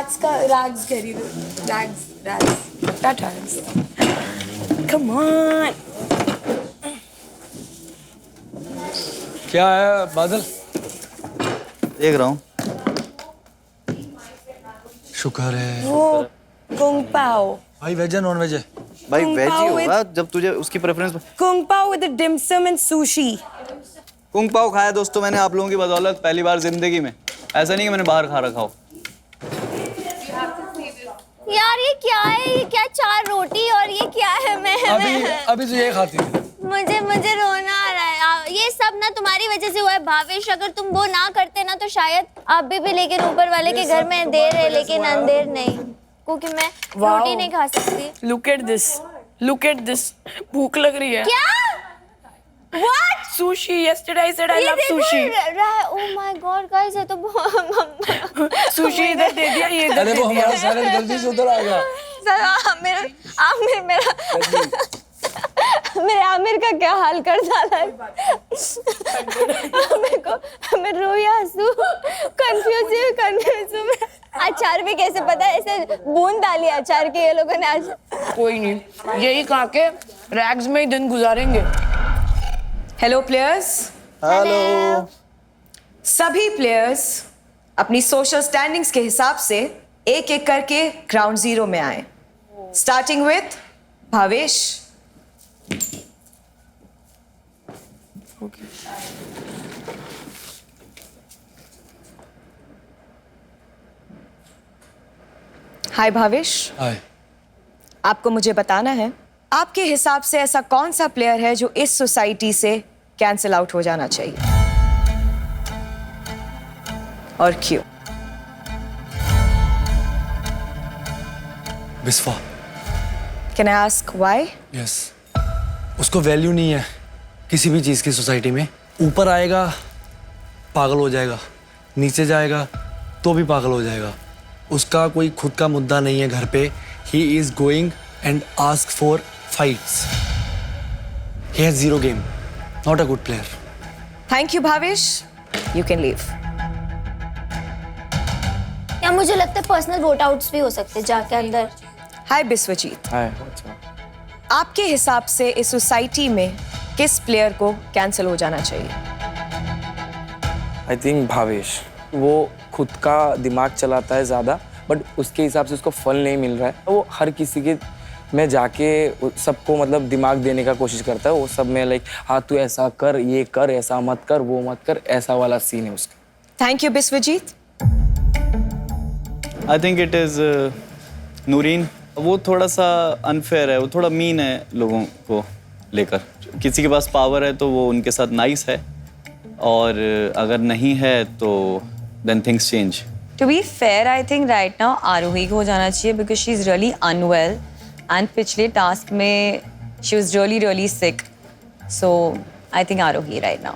rags करी rags that rags come on क्या है बादल? देख रहा हूँ। शुक्र है। वो kung pao भाई वेज है नॉन वेज है? भाई Kung वेज ही pao होगा जब तुझे उसकी preference. kung pao with the dim sum and sushi kung pao खाया दोस्तों मैंने आप लोगों की बदौलत पहली बार जिंदगी में। ऐसा नहीं कि मैंने बाहर खा रखा हो। यार ये क्या है? ये क्या 4 रोटी और ये क्या है? अभी तो ये खाती थी। मुझे रोना आ रहा है। ये सब ना तुम्हारी वजह से हुआ है भावेश। अगर तुम वो ना करते ना तो शायद आप भी लेकिन ऊपर वाले के घर में देर है लेकिन अंधेर नहीं, क्योंकि मैं रोटी नहीं खा सकती। look at this भूख लग रही है। क्या? What? Sushi. Yesterday I said I love sushi. Oh my God, guys, ये तो Sushi इधर दे दिया ये इधर। अरे वो हमारा सैलेड गलती से उधर आ गया। मेरे आमिर का क्या हाल कर डाला है? मैं रोई हंसू कंफ्यूज हूँ। अचार भी कैसे पता है? ऐसे बूंद डाली अचार के ये लोगों ने आज। कोई नहीं, यही खा के रैग्स में ही दिन गुजारेंगे। Hello players. हेलो। सभी प्लेयर्स अपनी सोशल स्टैंडिंग्स के हिसाब से एक एक करके ग्राउंड जीरो में आए, स्टार्टिंग विथ भावेश। हाय भावेश। हाय। आपको मुझे बताना है आपके हिसाब से ऐसा कौन सा प्लेयर है जो इस सोसाइटी से कैंसिल आउट हो जाना चाहिए और क्यों? Biswa. Can I ask why? Yes. उसको वैल्यू नहीं है किसी भी चीज़ की सोसाइटी में। ऊपर आएगा पागल हो जाएगा, नीचे जाएगा तो भी पागल हो जाएगा। उसका कोई खुद का मुद्दा नहीं है घर पे। He is going and ask for fights. He has zero game, not a good player. Thank you Bhavesh, you can leave. या मुझे लगता है पर्सनल वोट आउट्स भी हो सकते हैं जाके अंदर। हाय बिस्वजीत। हाय। आपके हिसाब से इस सोसाइटी में किस प्लेयर को कैंसिल हो जाना चाहिए? I think Bhavesh. वो खुद का दिमाग चलाता है ज़्यादा, बट उसके हिसाब से उसको फल नहीं मिल रहा है। वो हर किसी के में जाके सबको मतलब दिमाग देने का कोशिश करता है। वो सब में लाइक हाँ तू ऐसा कर, ये कर, ऐसा मत कर, वो मत कर, ऐसा वाला सीन है उसका। Thank you Biswajit. I think it is Noorin. वो थोड़ा सा अनफेयर है, वो थोड़ा मीन है लोगों को लेकर। किसी के पास पावर है तो वो उनके साथ नाइस है, और अगर नहीं है तो then things change. To be fair, I think right now Aarohi को हो जाना चाहिए because she is really unwell and पिछले टास्क में she was really sick, so I think Aarohi right now.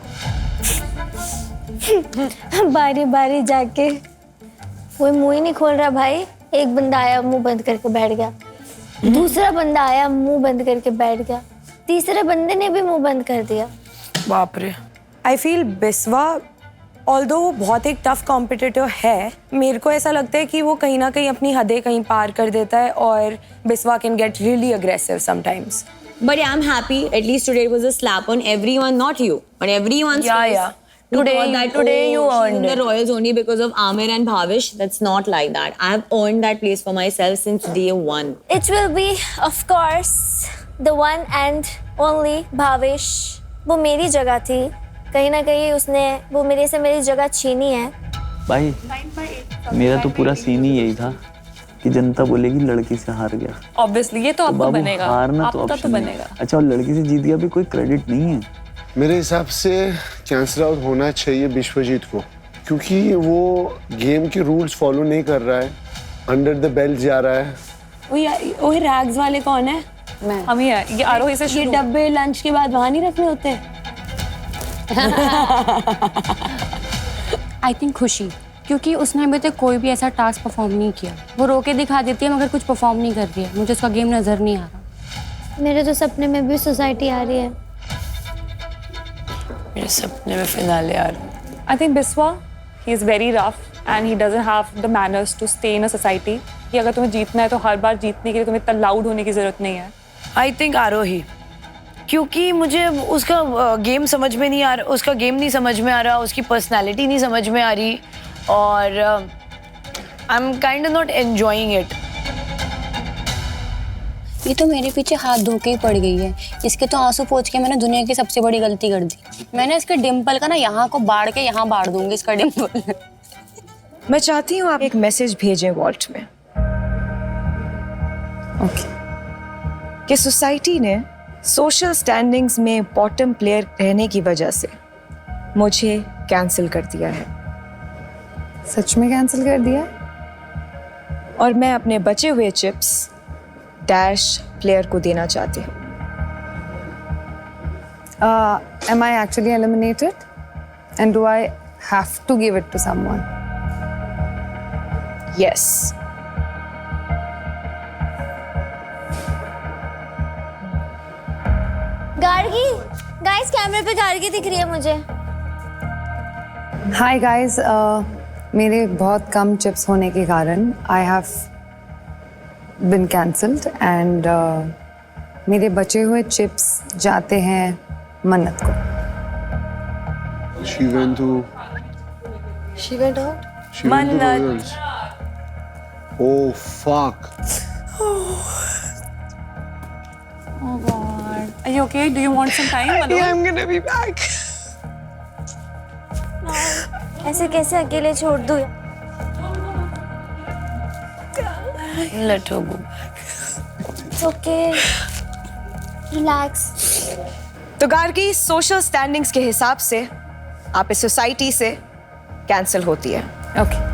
बारी बारी जाके कोई मुंह ही नहीं खोल रहा भाई। एक बंदा आया मुंह बंद करके बैठ गया, दूसरा बंदा आया मुंह बंद करके बैठ गया, तीसरे बंदे ने भी मुंह बंद कर दिया। बाप रे। आई फील बिस्वा ऑल्दो वो बहुत एक टफ कॉम्पिटिटर है, मेरे को ऐसा लगता है कि वो कहीं ना कहीं अपनी हदें कहीं पार कर देता है और Biswa can get really aggressive sometimes. But I'm happy. At least today it was a slap on everyone, not you, but everyone's face. Yeah. Today you she's earned in the it. Royals only because of Amir and Bhavish. That's not like that. I've earned that place for myself since day one. It will be, of course, the one and only Bhavesh. वो मेरी जगह थी, कहीं ना कहीं उसने वो मेरे से मेरी जगह छीनी है। भाई मेरा तो पूरा सीन ही यही था कि जनता बोलेगी लड़की से हार गया। ऑब्वियसली ये तो आपको बनेगा, हारना तो आपका ऑप्शन तो नहीं। बनेगा। अच्छा, और लड़की से जीत गया भी कोई क्रेडिट नहीं है। मेरे हिसाब से कैंसिल आउट होना चाहिए बिस्वजीत को, क्योंकि वो गेम के रूल्स फॉलो नहीं कर रहा है, अंडर द बेल्ट जा रहा है। वही रैग्स वाले कौन है? मैं। हम ही है। ये आरोही से ये डब्बे लंच के बाद वहाँ नहीं रखने होते? आई थिंक खुशी, क्योंकि उसने अभी तक कोई भी ऐसा टास्क परफॉर्म नहीं किया। वो रोके दिखा देती है मगर कुछ परफॉर्म नहीं कर रही है। मुझे उसका गेम नजर नहीं आ रहा। मेरे तो सपने में भी सोसाइटी आ रही है। मेरे सपने में फिनाले आ रहा है। I think Biswa he is very rough and he doesn't have the manners to stay in a society कि अगर तुम्हें जीतना है तो हर बार जीतने के लिए तुम्हें इतना लाउड होने की ज़रूरत नहीं है। आई थिंक आरोही, क्योंकि मुझे उसका गेम समझ में नहीं आ रहा, उसका गेम नहीं समझ में आ रहा, उसकी पर्सनालिटी नहीं समझ में आ रही, और I am kind of not enjoying it. ये तो मेरे पीछे हाथ धो के ही पड़ गई है। इसके तो आंसू पोंछ के मैंने दुनिया की सबसे बड़ी गलती कर दी। मैंने इसके डिम्पल का ना यहाँ को बाढ़ के यहाँ बाढ़ दूंगी इसका डिम्पल। मैं चाहती हूँ आप एक मैसेज भेजें वॉल्ट में। ओके। कि सोसाइटी ने सोशल स्टैंडिंग्स में बॉटम प्लेयर रहने की वजह से मुझे कैंसिल कर दिया है। सच में कैंसिल कर दिया? और मैं अपने बचे हुए चिप्स डैश प्लेयर को देना चाहती हूँ। Am I actually eliminated? And do I have to give it to someone? Yes. Gargi, guys कैमरे पे गार्गी दिख रही है मुझे। Hi guys, मेरे बहुत कम चिप्स होने के कारण I have been cancelled and मेरे बचे हुए चिप्स जाते हैं मन्नत को। She went to मन्नत। Oh fuck. Oh God. Are you okay? Do you want some time? Yeah, I'm gonna be back. ऐसे कैसे अकेले छोड़ दूँ? Let her go. It's okay. Relax. तो गार्गी सोशल स्टैंडिंग्स के हिसाब से आप इस सोसाइटी से कैंसिल होती है। ओके।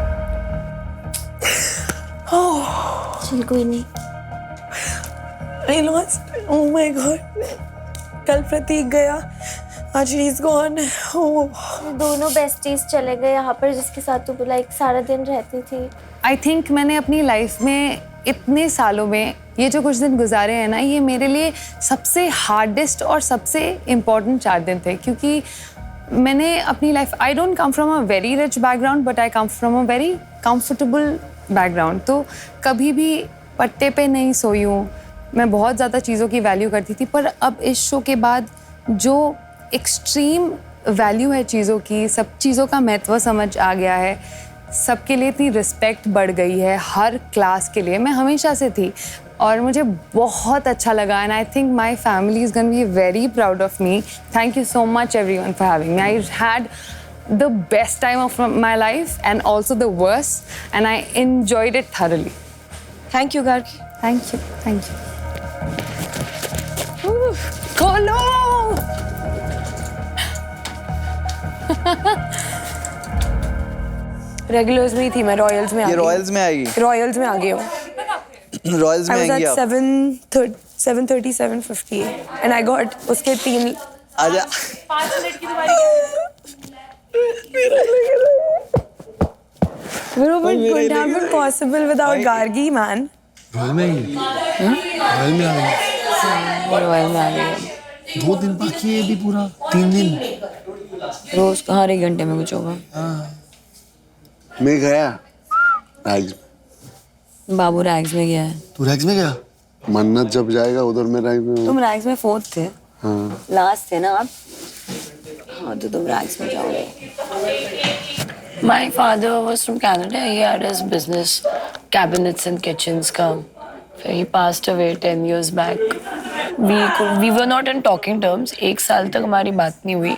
चल कोई नहीं। I lost. Oh my God. कल प्रतीक गया, आज he is gone. Oh. दोनों बेस्टीज चले गए यहाँ पर, जिसके साथ तू लाइक सारा दिन रहती थी। आई थिंक मैंने अपनी लाइफ में इतने सालों में ये जो कुछ दिन गुजारे हैं ना, ये मेरे लिए सबसे हार्डेस्ट और सबसे इम्पोर्टेंट 4 दिन थे, क्योंकि मैंने अपनी life, I don't come from a very rich background but I come from a very comfortable background. तो कभी भी पट्टे पे नहीं सोई हूँ, मैं बहुत ज़्यादा चीज़ों की वैल्यू करती थी, पर अब इस शो के बाद जो एक्सट्रीम वैल्यू है चीज़ों की, सब चीज़ों का महत्व समझ आ गया है, सबके लिए इतनी रिस्पेक्ट बढ़ गई है, हर क्लास के लिए। मैं हमेशा से थी और मुझे बहुत अच्छा लगा and I think my family is gonna be very proud of me. Thank you so much everyone for having me. I had the best time of my life and also the worst, and I enjoyed it thoroughly. Thank you, Gargi. Thank you. Thank you. खोलो। Regulars में ही थी मैं, Royals में आ ये गई। Royals में आएगी। Royals में आ गई हूँ। रॉयल्स में I was आएंगी at आप। 7:30, 7:50 and I got उसके 3। आजा। 5 मिनट की तुम्हारी। Bro, but couldn't have been possible without Gargi, man. Royal में ही रॉयल में आ गई। रॉयल में आ गई। 2 दिन बाकी है, अभी पूरा 3 दिन। रोज हर 1 घंटे में कुछ होगा। मैं गया रैग्स। बाबू रैग्स में गया है। तू रैग्स में गया? मन्नत जब जाएगा उधर मैं रैग्स में हूँ। तुम रैग्स में 4th थे। हाँ। लास्ट थे ना आप? हाँ, तो तुम रैग्स में जाओगे। My father was from Canada. He had his business, cabinets and kitchens का. He passed away 10 years back. We were not in talking terms. 1 साल तक हमारी बात नहीं हुई।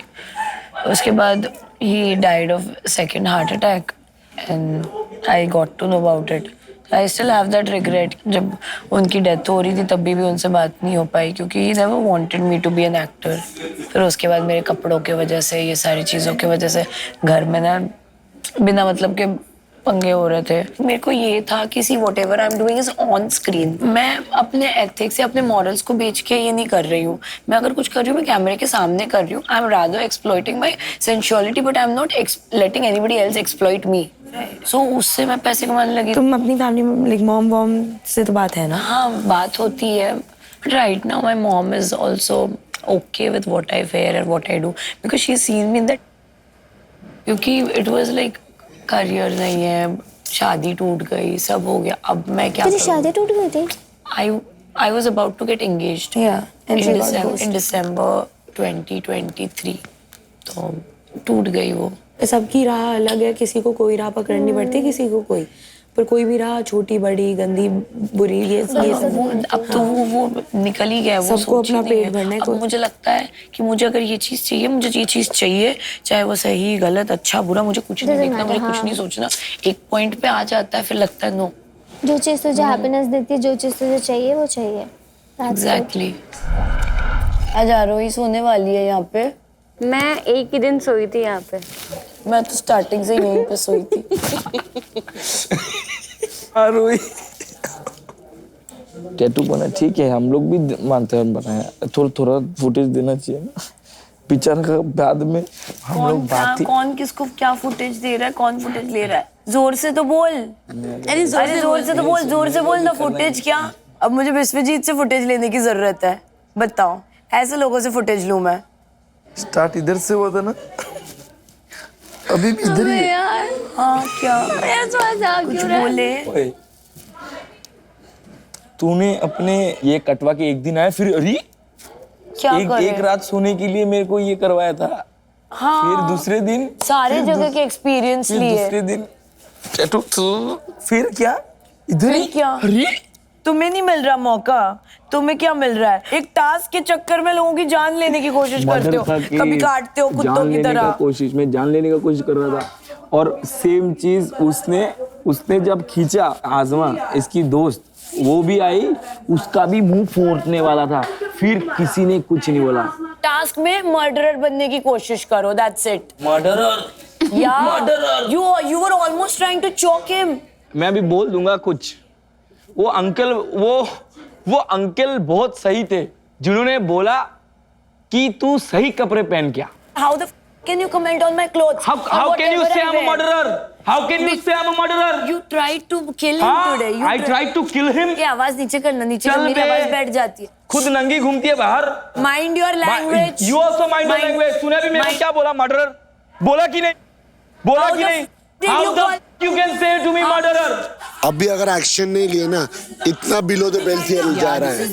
उसके बाद he died of second heart attack, and I got to know about it. I still have that regret. जब उनकी डेथ हो रही थी तब भी उनसे बात नहीं हो पाई, क्योंकि he never wanted me to be an actor. फिर उसके बाद मेरे कपड़ों की वजह से, ये सारी चीज़ों की वजह से घर में ना बिना मतलब के पंगे हो रहे थे। मेरे को ये था कि see what ever I am doing is on screen. मैं अपने एथिक्स या अपने मॉरल्स को बेच के ये नहीं कर रही हूँ। मैं अगर कुछ कर रही हूँ मैं कैमरे के सामने कर रही हूँ। I am rather exploiting my sensuality but I am not letting anybody else exploit me. So उससे मैं पैसे कमाने लगी। तुम अपनी फैमिली में लाइक मॉम वॉम से तो बात है ना? हाँ, बात होती है। But right now my mom is also okay with what I wear and what I do because she seen me that, क्योंकि इट वॉज लाइक करियर नहीं है, शादी टूट गई, सब हो गया, अब मैं क्या तेरी करूं? शादी टूट गई थी? I was about to get engaged in December 2023. तो टूट गई वो। सबकी राह अलग है, किसी को कोई राह पकड़नी पड़ती, किसी को कोई, पर कोई भी राह छोटी बड़ी गंदी बुरी ये वो अब तो वो निकल ही गया, वो सबको अपना सोच ही नहीं पेट है। भरने अब को। मुझे लगता है कि मुझे अगर ये चीज़ चाहिए, मुझे ये चीज़ चाहिए, चाहे वो सही गलत अच्छा बुरा, मुझे कुछ नहीं देखना, मुझे कुछ नहीं सोचना। एक पॉइंट पे आ जाता है, फिर लगता है नो। जो चीज तुझे हैप्पीनेस देती है, जो चीज तुझे चाहिए वो चाहिए। एग्जैक्टली। आज आरोही सोने वाली है यहाँ पे। मैं एक ही दिन सोई थी यहाँ पे। मैं तो स्टार्टिंग से यहीं पे सोई थी। आरोही टैटू बना ठीक है, हम लोग भी मानते हैं बनाया, थोड़ा फुटेज देना चाहिए ना पिक्चर का। बाद में हम लोग बात ही कौन किसको क्या फुटेज दे रहा है, कौन फुटेज ले रहा है? जोर से तो बोल। अरे जोर से तो बोल, जोर से बोल ना। फुटेज क्या? अब मुझे विश्वजीत से फुटेज लेने की जरूरत है, बताओ। ऐसे लोगों से फुटेज लूं मैं? स्टार्ट इधर से हुआ था ना, अभी भी इधर ही है। यार हाँ क्या कुछ बोले? ओए, तूने अपने ये कटवा के एक दिन आया, फिर अरे क्या एक रात सोने के लिए मेरे को ये करवाया था। हाँ, फिर दूसरे दिन सारे जगह के एक्सपीरियंस फिर लिए। दूसरे दिन टैटू, फिर क्या इधर ही क्या? अरे तुम्हें नहीं मिल रहा मौका, तुम्हें क्या मिल रहा है? एक टास्क के चक्कर में लोगों की जान लेने की कोशिश करते हो, कभी काटते हो कुत्तों की तरह। कोशिश में जान लेने का कोशिश कर रहा था। और सेम चीज उसने जब खींचा आजमा, इसकी दोस्त वो भी आई, उसका भी मुंह फोड़ने वाला था, फिर किसी ने कुछ नहीं बोला। टास्क में मर्डरर बनने की कोशिश करो, दैट्स इट। मर्डरर या you were almost trying to choke him. मैं भी बोल दूंगा कुछ। वो अंकल बहुत सही थे, जिन्होंने बोला कि तू सही कपड़े पहन के आ। How the can you comment on my clothes? How can you say I'm a murderer? How can you say I'm a murderer? You tried to kill him today. I tried to kill him. ये आवाज नीचे करना, नीचे चल कर, मेरी बे। आवाज बैठ जाती है। खुद नंगी घूमती है बाहर। Mind your language. You also mind your language. तूने भी मेरे को क्या बोला, murderer? बोला कि नहीं? बोला कि नहीं? How the you can say to me murderer? अब भी अगर एक्शन नहीं लिए ना, इतना बिलो द बेल्ट जा रहा है,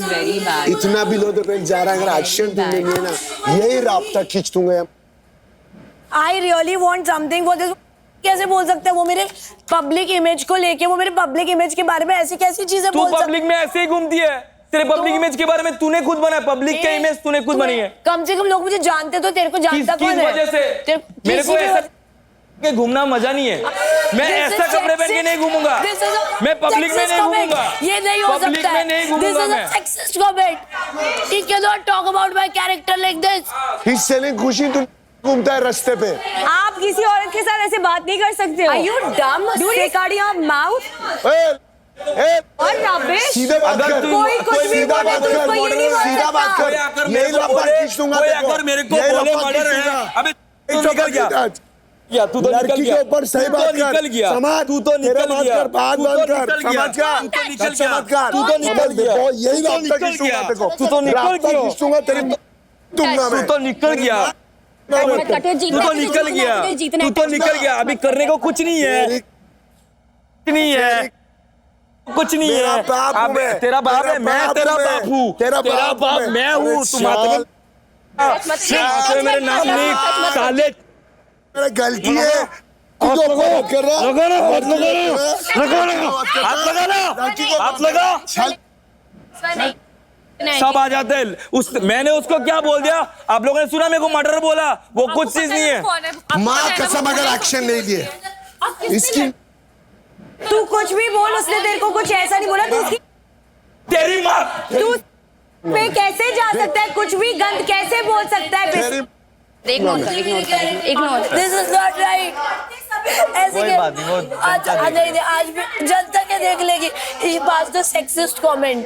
इतना बिलो द बेल्ट जा रहा है, अगर एक्शन तुमने लिए ना, यही राब्ता खींच दूंगा। I really want something for this. कैसे बोल सकते हैं वो मेरे पब्लिक इमेज को लेके, वो मेरे पब्लिक इमेज के बारे में ऐसी कैसी चीजें बोल सकते? तू पब्लिक में ऐसे ही घूमती है। तेरे पब्लिक इमेज के बारे में तूने खुद बनाया, पब्लिक का इमेज तूने खुद बनी है। कम से कम लोग मुझे जानते तो, तेरे को जानता कौन है? किस वजह से? मेरे को ऐसा के घूमना मजा नहीं है। मैं ऐसा कपड़े पहन के नहीं घूमूंगा, मैं पब्लिक में नहीं घूमूंगा, ये नहीं हो पब्लिक सकता में नहीं घूमूंगा मैं। Sexist comment. You cannot talk about my character like this. He's selling खुशी, तुम घूमता है रास्ते पे। आप किसी औरत के साथ ऐसे बात नहीं कर सकते हो। Are you dumb? Do you cut your mouth? और rubbish? सीधे बात कर। कोई कुछ भी सीधा बोले बात तो कर, उसको ये नहीं बोल सीधा बात सकता। कर। यही लफड़ा खींच दूंगा तेरे को। अगर मेरे को यही बोले लफड़ा मर्डर खींच है, दूंगा। अबे तू निकल गया। या तू तो निकल लड़की गया। के ऊपर सही तू तो बात कर। निकल गया। समाज, तू तो तेरे निकल बात गया। कर, बात तू तो बंद कर, निकल गया। समझ गया? तू तो निकल गया। चमत्कार। तू तो निकल गया। देखो, यही तू तो रास्ता निकल खींच दूंगा गया। तेरे को। तू तो निकल रास्ता गया। खींच दूंगा तेरे दूंगा तू मैं। तो निकल गया। तू तो निकल गया। तू तो निकल गया। अभी करने को कुछ नहीं है, नहीं है, कुछ नहीं मेरा है। बाप हूं मैं। तेरा बाप है, मैं तेरा बाप हूँ। तेरा तेरा बाप मैं हूँ। तू माता मेरे नाम नहीं साले। मेरा गलती है। तू तो बात कर रहा। लगा ना, हाथ लगा ना, लगा ना, हाथ लगा ना, हाथ लगा। सब आ जाते हैं। मैंने उसको क्या बोल दिया? आप लोगों ने सुना, मेरे को मर्डर बोला, वो कुछ चीज नहीं है। माँ कसम, अगर एक्शन नहीं लिए इसकी, तू कुछ भी बोल, उसने तेरे को कुछ ऐसा नहीं बोला। तू उसकी तेरी माँ, तू पे कैसे जा सकता है? कुछ भी गंद कैसे बोल सकता है? Ignore. This is not right. ऐसे कोई बात नहीं, वो आज भी जनता क्या देख लेगी? ये बात तो sexist comment,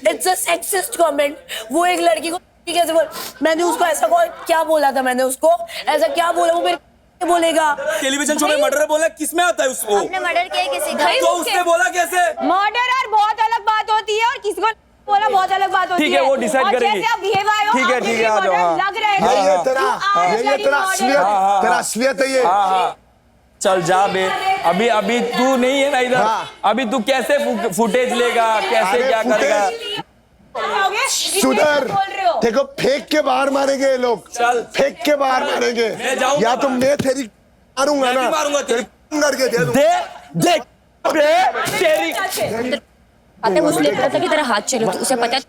it's a sexist comment. वो एक लड़की को कैसे बोल, मैंने उसको ऐसा क्या बोला था? मैंने उसको ऐसा क्या बोला? वो मेरे बोलेगा टेलीविजन शो में मर्डर बोला, किसमें आता है उसको? आपने मर्डर किया है किसी का? तो उसने बोला कैसे? मर्डर बहुत अलग बात होती है और किसी को बोला बहुत अलग बात होती है। ठीक है, वो डिसाइड करेंगे। ठीक है, ठीक है, आ जाओ। हाँ, लग रहे ये तेरा असलियत, तेरा असलियत है ये। चल जा बे। अभी तू नहीं है ना इधर। अभी तू कैसे फुटेज लेगा, कैसे क्या करेगा? सुधर, देखो फेंक के बाहर मारेंगे ये लोग, चल फेंक के बाहर मारेंगे, या तो मैं तेरी मारूंगा ना, मारूंगा तेरी करके देख तेरी आते उस लेकर की तरह हाथ चलो, तो उसे पता है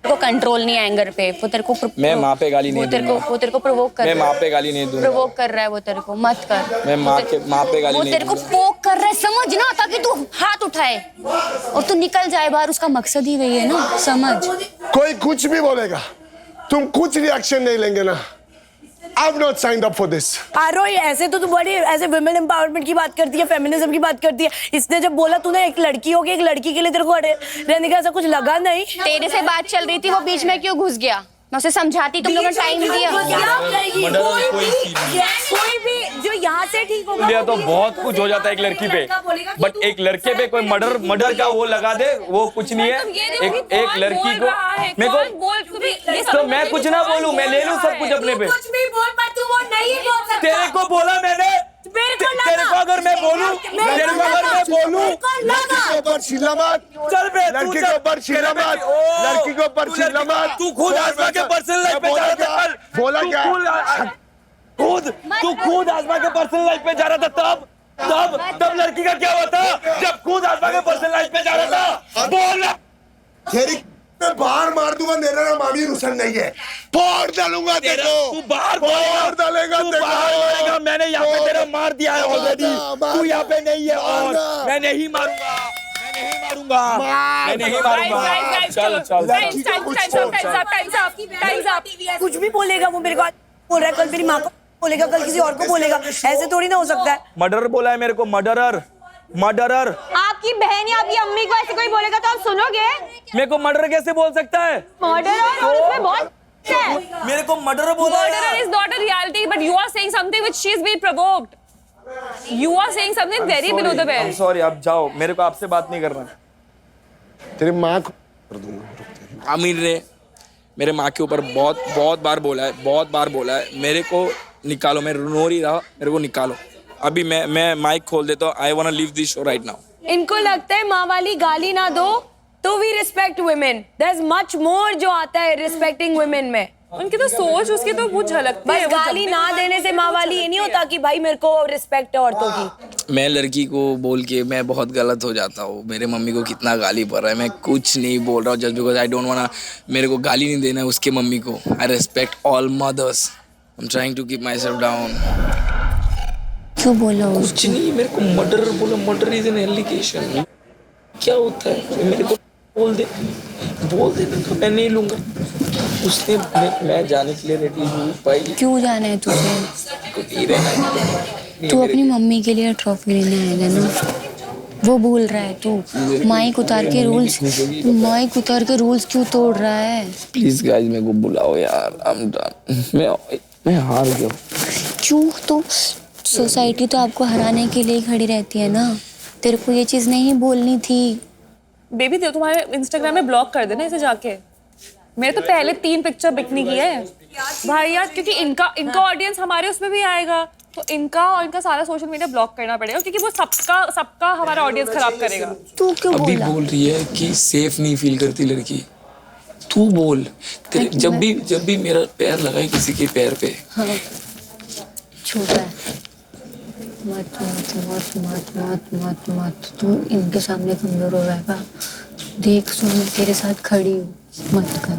को कंट्रोल नहीं है एंगर पे, वो तेरे को मैं माँ पे गाली नहीं दूंगा। वो तेरे को प्रोवोक कर मैं रहा है। माँ पे गाली नहीं दूंगा। प्रोवोक कर रहा है वो तेरे को, मत कर। मैं माँ पे गाली वो नहीं तेरे को दूंगा। पोक कर रहा है, समझ ना, ताकि तू हाथ उठाए और तू निकल जाए बाहर। उसका मकसद ही वही है ना, समझ। कोई कुछ भी बोलेगा, तुम कुछ रिएक्शन नहीं लेंगे ना। I've not signed up for this. आरोही, ऐसे तो तू बड़ी ऐसे विमेन एम्पावरमेंट की बात करती है, फेमिनिज्म की बात करती है। इसने जब बोला तूने एक लड़की होगी, एक लड़की के लिए तेरे को रहने का ऐसा कुछ लगा नहीं? तेरे से बात चल रही थी, वो बीच में क्यों घुस गया? मैं उसे समझाती, तुम लोगों ने टाइम दिया। कोई भी जो यहाँ से ठीक होगा लिया तो बहुत कुछ हो जाता है एक लड़की पे, बट एक लड़के पे कोई मर्डर का वो लगा दे, वो कुछ नहीं है। एक लड़की को मेरे को, तो मैं कुछ ना बोलूं, मैं ले लूं सब कुछ अपने पे। कुछ भी बोल, पर तू वो नहीं बोल सकता। तेरे को बोला मैंने, तेरे को अगर मैं बोलूं, लड़की के ऊपर चिल्ला मत, चल बे, लड़की के ऊपर चिल्ला मत, लड़की के ऊपर चिल्ला मत। तू खुद आसमा के पर्सनल लाइफ पे जा रहा था, बोला क्या? तू खुद आसमा के पर्सनल लाइफ पे जा रहा था, तब लड़की का क्या हुआ था? जब खुद आसमा के पर्सनल लाइफ पे जा रहा था, बोल ना। तेरी मैं बाहर मार दूंगा, मेरा नाम आमिर हुसैन नहीं है, फोड़ डालूंगा देखो। तू बाहर फोड़ डालेगा, तू बाहर बोलेगा। मैंने यहाँ पे तेरा मार दिया है ऑलरेडी, तू यहाँ पे नहीं है और मैं नहीं मारूंगा, मैं नहीं मारूंगा। चल कुछ भी बोलेगा वो, मेरे को बोल रहा है, कल मेरी माँ को बोलेगा, कल किसी और को बोलेगा। ऐसे थोड़ी ना हो सकता है। मर्डरर बोला है मेरे को, मर्डरर। आपकी बहन या आपकी अम्मी को ऐसे कोई बोलेगा तो आप सुनोगे? मेरे को मर्डर कैसे बोल सकता है? मर्डर और उसमें बहुत है। मेरे को मर्डर बोला है। Murderer is not a reality, but you are saying something which she's been provoked. You are saying something very below the belt. Sorry, आप जाओ, मेरे को आपसे बात नहीं करना। तेरी माँ को कर दूंगा। आमिर ने मेरे माँ के ऊपर बहुत बार बोला है, मेरे को निकालो, मैं रो नहीं रहा, मेरे को निकालो। अभी मैं माइक खोल देता हूँ। I want to leave this show right now. इनको लगता है माँ वाली गाली ना दो तो we respect women. There is much more जो आता है रिस्पेक्टिंग वुमेन में। उनकी तो सोच, उसकी तो वो झलकती है। बस गाली ना देने से माँ वाली ये नहीं होता कि भाई मेरे को रिस्पेक्ट है औरतों की। मैं लड़की को बोल के मैं बहुत गलत हो जाता हूँ। मेरे मम्मी को कितना गाली पड़ रहा है, मैं कुछ नहीं बोल रहा हूँ just because I don't want. मेरे को गाली नहीं देना है उसके मम्मी को। I respect all mothers. I am trying to keep myself down. क्यों बोला उसको? कुछ नहीं, मेरे को मर्डर बोला। Murder is an allegation. क्या होता है? मेरे को बोल देना तो मैं नहीं लूंगा। उसने मैं जाने के लिए रेडी हूँ भाई। क्यों जाना है तुझे? तू अपनी मम्मी के लिए ट्रॉफी लेने आएगा ना, वो भूल रहा है तू। माइक उतार के रूल्स क्यों तोड़ रहा है? प्लीज गाइस मेरे को बुलाओ यार। I am done. मैं हार गया। क्यों? तो सोसाइटी तो आपको हराने के लिए खड़ी रहती है ना। तेरे को ये चीज नहीं बोलनी थी। बेबी तुम्हारे इंस्टाग्राम में ब्लॉक कर देना इसे जाके। मेरे तो पहले 3 पिक्चर बिकनी की है भाई यार, क्योंकि इनका ऑडियंस हमारे उसमें भी आएगा, तो इनका सारा सोशल मीडिया ब्लॉक करना पड़ेगा, क्योंकि वो सबका हमारा ऑडियंस खराब करेगा। तू क्यों अभी बोल रही है कि सेफ नहीं फील करती लड़की। तू बोल, तेरे जब भी मेरा पैर लगाए किसी के पैर पे। हाँ, छोटा है। मत तू इनके सामने कमजोर हो जाएगा। देख सुन, तेरे साथ खड़ी हूँ, मत कर।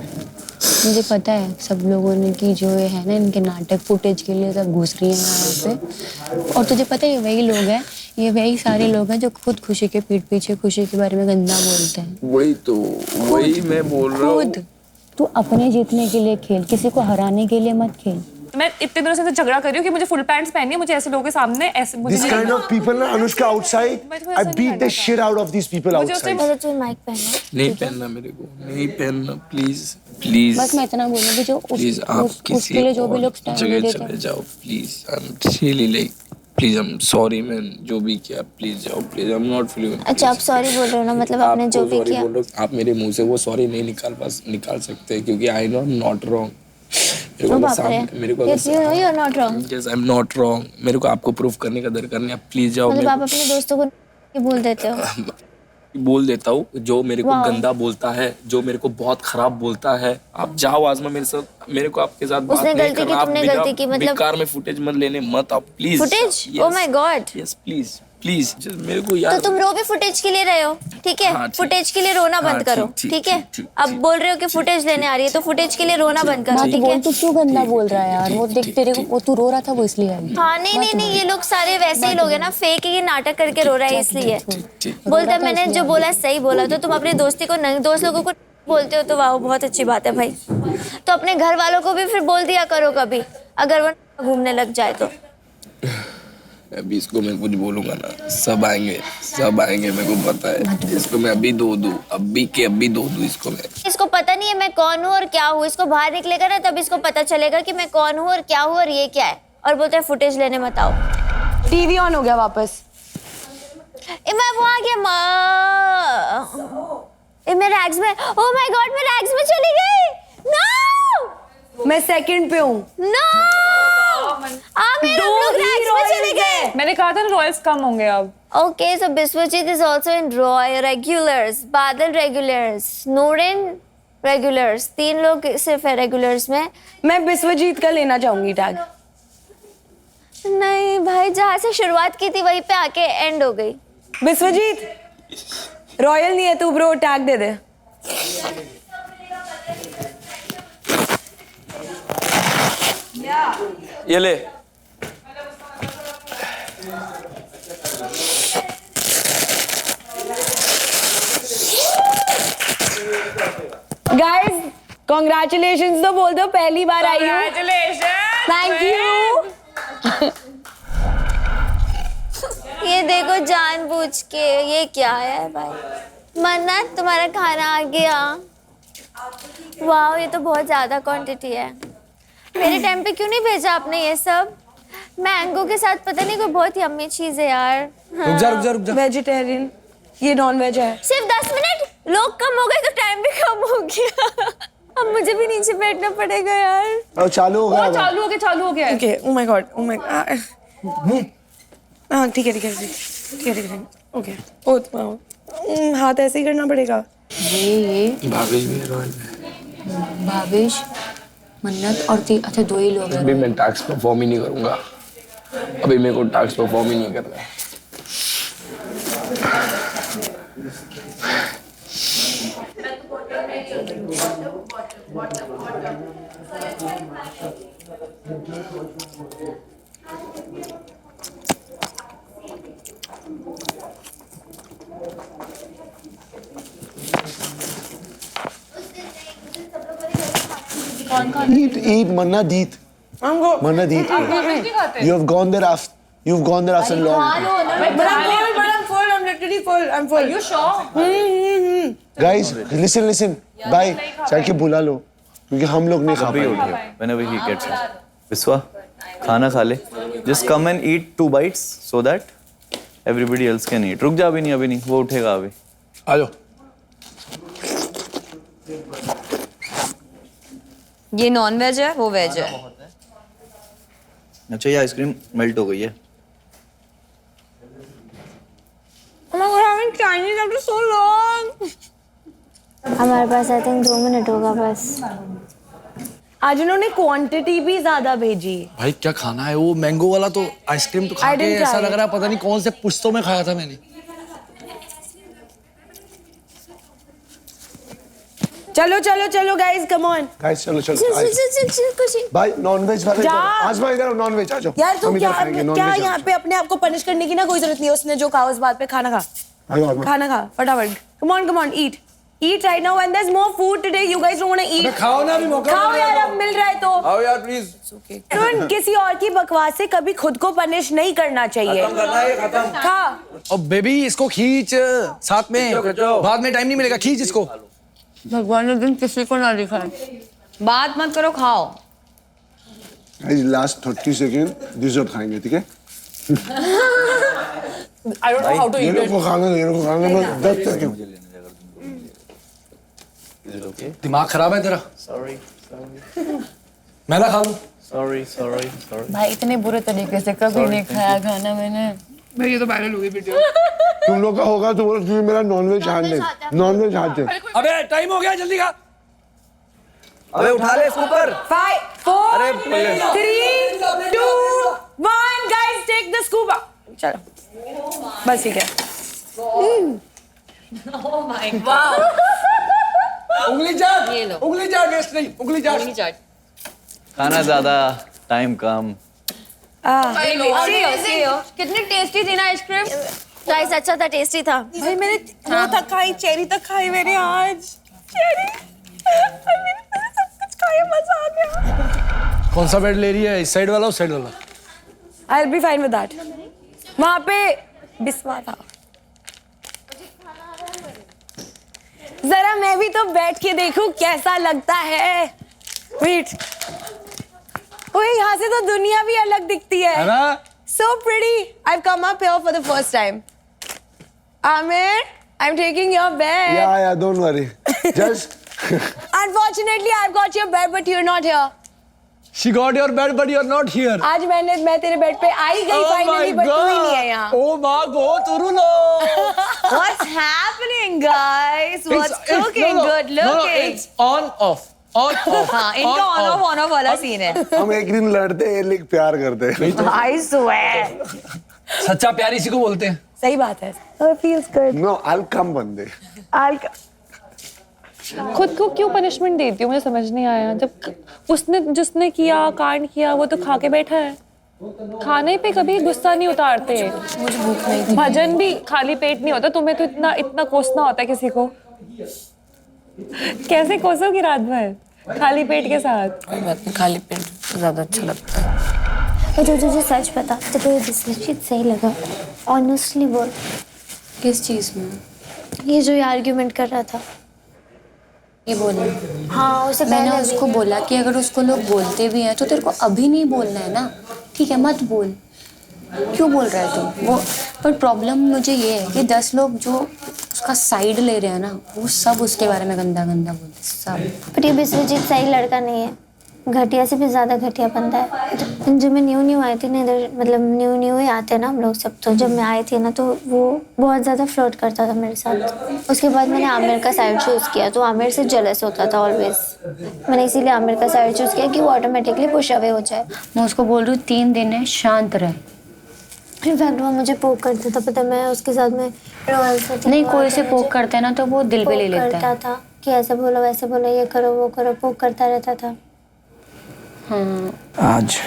मुझे पता है सब लोगों ने कि जो ये है ना इनके नाटक फुटेज के लिए सब घुस रही है यहाँ पे। और तुझे पता है ये वही लोग हैं, ये वही सारे लोग हैं जो खुद खुशी के पीठ पीछे खुशी के बारे में गंदा बोलते हैं। वही मैं बोल रहा हूँ। तू अपने जीतने के लिए खेल, किसी को हराने के लिए मत खेल। मैं इतने दिनों से झगड़ा कर रही हूँ कि मुझे फुल पैंट्स पहननी है, मुझे ऐसे लोगों के सामने ऐसे मुझे This kind of people ना Anushka outside, I beat the shit out of these people outside. पहले तू माइक पहना। नहीं पहनना मेरे को, नहीं पहनना प्लीज। बस मैं इतना बोलूँगी जो प्लीज आप किसी उसके लिए जो भी लोग स्टैंड जगह देते चले जाओ please. I am really like please, I am sorry man, जो भी किया प्लीज जाओ please. I am not feeling. अच्छा आप सॉरी बोल रहे हो ना, मतलब आपने जो भी किया। आप मेरे मुंह से वो सॉरी नहीं निकाल सकते क्योंकि I know I am not wrong. मेरे को बस मेरे को Yes, you know you're not wrong. Yes, I'm not wrong. मेरे को आपको प्रूफ करने का दरकार नहीं, आप प्लीज जाओ। मतलब मेरे आप अपने दोस्तों को ये बोल देते हो? को बोल देता हूँ, जो मेरे को गंदा बोलता है, जो मेरे को बहुत खराब बोलता है, आप जाओ आजमा मेरे साथ, मेरे को आपके साथ बात उसने नहीं गलती की, करना। आप तुमने गलती की, मतलब बेकार में फुटेज मत लेने, मत आप please. Footage? Oh my God. Yes please please, मेरे को तो यार। तुम रो भी फुटेज के लिए रहे हो, ठीक है? हाँ, ठीक। फुटेज के लिए रोना बंद करो, ठीक है? अब बोल रहे हो कि फुटेज लेने आ रही है, तो फुटेज के लिए रोना बंद करो, ठीक है? तू क्यों गंदा बोल रहा है यार? वो देख तेरे को, वो तू रो रहा था वो इसलिए आई। हाँ नहीं, ये लोग सारे वैसे ही लोग हैं ना, फेक है, ये नाटक करके रो रहा है इसलिए। बोलता है मैंने जो बोला सही बोला, तो तुम अपनी दोस्ती को दोस्त लोगों को बोलते हो तो वाह बहुत अच्छी बात है भाई। तो अपने घर वालों को भी फिर बोल दिया करो कभी, अगर वो घूमने लग जाए तो। अभी इसको मैं कुछ बोलूंगा ना, सब आएंगे, मेरे को पता है। इसको मैं अभी दो दूं, अभी दो दूं इसको मैं। इसको पता नहीं है मैं कौन हूँ और क्या हूँ, इसको बाहर निकलेगा ना तब इसको पता चलेगा कि मैं कौन हूँ और क्या हूँ और ये क्या है। और बोलते हैं फुटेज लेने मत आओ। टीवी ऑन हो गया वापस। मैं वो आ गया मैं रैग्स में, ओह माय गॉड मैं रैग्स में चली गई। नो मैं सेकंड पे हूँ। नो हम लोग रैग्स में चले गए। मैंने कहा था ना रॉयल्स कम होंगे अब। Okay, so Biswajit is also in Roy regulars, Badal regulars, Noorin regulars. 3 लोग सिर्फ है regulars में। मैं बिस्वजीत का लेना चाहूंगी टैग। नहीं भाई, जहाँ से शुरुआत की थी वहीं पे आके एंड हो गई। बिस्वजीत रॉयल नहीं है तू ब्रो, टैग दे दे। ये ले। गाइस कॉन्ग्रेचुलेशंस तो बोल दो, पहली बार आई हूँ। Thank you. ये देखो जानबूझ के, ये क्या है भाई? मन्नत तुम्हारा खाना आ गया। वाह ये तो बहुत ज्यादा क्वांटिटी है। मेरे टाइम पे क्यों नहीं भेजा आपने ये सब? मैंगो के साथ पता नहीं कोई बहुत यम्मी चीज है यार। रुक जा। वेजिटेरियन, ये नॉन वेज है। सिर्फ 10 मिनट, लोग कम हो गए तो टाइम भी कम हो गया। अब मुझे भी नीचे बैठना पड़ेगा यार। अब चालू हो गया। चालू हो गया। Okay, oh my God, oh my God. हाँ ठीक है। ओके, हाथ ऐसे ही करना पड़ेगा। ये भावेश भी रॉयल है। भावेश, मन्नत और अच्छा 2 ही लोग हैं। अभी मैं टास्क परफॉर्म ही नहीं करूंगा, अभी मेरे को टास्क परफॉर्म ही नहीं करना है। Eat, Manna, eat. Manna, eat. You've gone there after long. I'm full. Are you sure? Guys, listen. Bye. जाके बुला लो, क्योंकि हम लोग नहीं खा पाएंगे। Whenever he gets it. विश्वा, खाना खा ले. Just come and eat 2 bites so that everybody else can eat. रुक जा, अभी नहीं, वो उठेगा अभी. आ जाओ। ये नॉन वेज है, वो वेज है। अच्छा ये आइसक्रीम मेल्ट हो गई है. Chinese after so long. हमारे पास आई थिंक 2 मिनट होगा बस। आज उन्होंने क्वांटिटी भी ज्यादा भेजी। भाई क्या खाना है वो? मैंगो वाला तो आइसक्रीम तो खा I के didn't ऐसा try लग रहा है पता नहीं कौन से पुश्तों में खाया था मैंने। चलो गाइस, कम ऑन। Guys, चलो। चल खुशी। भाई नॉनवेज वाले जा। आज भाई इधर नॉनवेज आ जाओ। यार तुम हम इधर खाएंगे, क्या non-veg यहाँ पे अपने आप को पनिश करने की ना कोई जरूरत नहीं है। उसने जो कहा उस बात पे खाना खा फटाफट। Come on, eat right now and there's more food today. You guys don't want to eat. खाओ ना, अभी मौका खाओ यार, अब मिल रहा है तो। आओ यार प्लीज। तुम किसी और की बकवास से कभी खुद को पनिश नहीं करना चाहिए। खा। और बेबी इसको खींच साथ में, बाद में टाइम नहीं मिलेगा, खींच इसको। भगवान ने दिन किसी को ना दिखाए। बात मत करो, खाओ। Guys, last 30 सेकेंड डिजर्ट खाएंगे, ठीक है? I don't know how to ये eat लोग it. को खाना मैं 10 सेकेंड। दिमाग खराब है तेरा? मैं ना खा लूं? सॉरी भाई इतने बुरे तरीके से कभी नहीं खाया खाना मैंने। भाई ये तो वायरल हुई वीडियो। तुम लोग का होगा तो बोलो क्योंकि मेरा नॉनवेज हाथ है। अबे टाइम हो गया, जल्दी खा। अबे उठा ले इसको ऊपर। 5, 4, अरे 3, 2, 1 गाइस टेक द स्कूप। चलो बस ठीक है। उंगली चाट वेस्ट नहीं, उंगली चाट। खाना ज्यादा, टाइम कम। कितनी टेस्टी थी ना आइसक्रीम। गाइस अच्छा था, टेस्टी था। भाई मैंने वो तक खाई, चेरी तक खाई मैंने आज। चेरी मैंने सब कुछ खाया, मजा आ गया। कौन सा बेड ले रही है, इस साइड वाला उस साइड वाला? I'll be fine with that. वहाँ पे बिस्वा था। जरा मैं भी तो बैठ के देखूं कैसा लगता है। वेट, ओए यहाँ से तो दुनिया भी अलग दिखती है। ना? So pretty. I've come up here for the first time. Amir, I'm taking your bed. Yeah, don't worry. Just. Unfortunately, I've got your bed, but you're not here. She got your bed, but you're not here. आज मैं तेरे bed पे आई गई finally, but तू ही नहीं है यहाँ। Oh my God, Turulo. What's happening, guys? What's cooking? Good looking. It's on off. हाँ, इनका ऑन ऑफ वाला सीन है। हम एक दिन लड़ते हैं, लेकिन प्यार करते हैं। I swear. सच्चा प्यार इसी को बोलते हैं। सही बात है। It feels good. No, I'll come one day. खुद को क्यों पनिशमेंट देती हूँ, मुझे समझ नहीं आया। जब उसने जिसने किया कांड किया वो तो खा के बैठा है। खाने पे कभी गुस्सा नहीं उतारते। मुझे भूख नहीं थी। भजन भी खाली पेट नहीं होता। तुम्हें तो इतना कोसना होता है किसी को। कैसे कोसोगी रात भर खाली पेट के साथ? कोई बात नहीं, खाली पेट ज्यादा अच्छा लगता है। जो तुझे सच बता, जब तुझे विश्वजीत सही लगा, ऑनेस्टली बोल। किस चीज में? ये जो ये आर्ग्यूमेंट कर रहा था। ये बोला। हाँ, उसे मैंने पहले उसको बोला कि अगर उसको लोग बोलते भी हैं तो तेरे को अभी नहीं बोलना है ना, ठीक है मत बोल। क्यों बोल रहा है तू वो? पर प्रॉब्लम मुझे ये है कि 10 लोग जो उसका साइड ले रहे हैं ना, वो सब उसके बारे में गंदा गंदा बोलते सब। पर ये विश्वजीत सही लड़का नहीं है, घटिया से भी ज्यादा घटिया बंदा है। जब मैं न्यू आई थी ना इधर, मतलब न्यू ही आते हैं ना हम लोग सब, तो जब मैं आई थी ना तो वो बहुत ज़्यादा फ्लर्ट करता था मेरे साथ। उसके बाद मैंने आमिर का साइड चूज़ किया, तो आमिर से जेलस होता था ऑलवेज। मैंने इसीलिए आमिर का साइड चूज़ किया कि वो ऑटोमेटिकली पुश अवे हो जाए। मैं उसको बोल रही हूँ 3 दिन है, शांत रहे। इनफैक्ट वो मुझे पोक करता था, पता मैं उसके साथ में नहीं, कोई से पोक करता है ना तो वो दिल पे ले लेता है। था कि ऐसे बोलो वैसे बोलो, ये करो वो करो, पोक करता रहता था। आज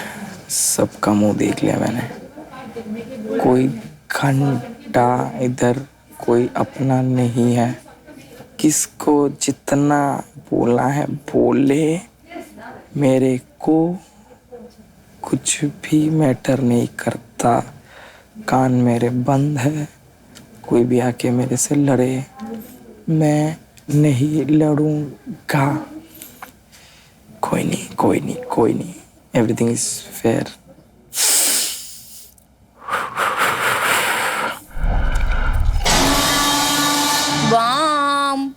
सबका मुंह देख लिया मैंने। कोई घंटा इधर कोई अपना नहीं है। किसको जितना बोलना है बोले, मेरे को कुछ भी मैटर नहीं करता। कान मेरे बंद है, कोई भी आके मेरे से लड़े मैं नहीं लड़ूंगा। कोई नहीं, everything is fair. Bomb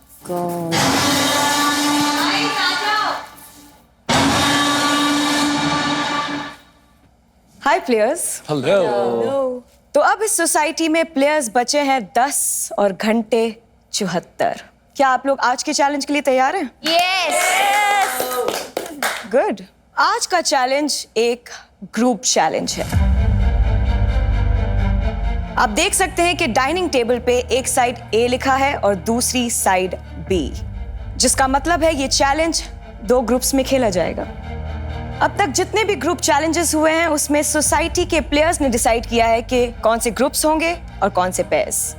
hi players. Hello. तो अब इस सोसाइटी में प्लेयर्स बचे हैं 10 और घंटे 74। क्या आप लोग आज के चैलेंज के लिए तैयार हैं? यस। गुड। आज का चैलेंज एक ग्रुप चैलेंज है। आप देख सकते हैं कि डाइनिंग टेबल पे एक साइड ए लिखा है और दूसरी साइड बी, जिसका मतलब है ये चैलेंज 2 ग्रुप्स में खेला जाएगा। अब तक जितने भी ग्रुप चैलेंजेस हुए हैं उसमें सोसाइटी के प्लेयर्स ने डिसाइड किया है कि कौन से ग्रुप्स होंगे और कौन से पेयर्स।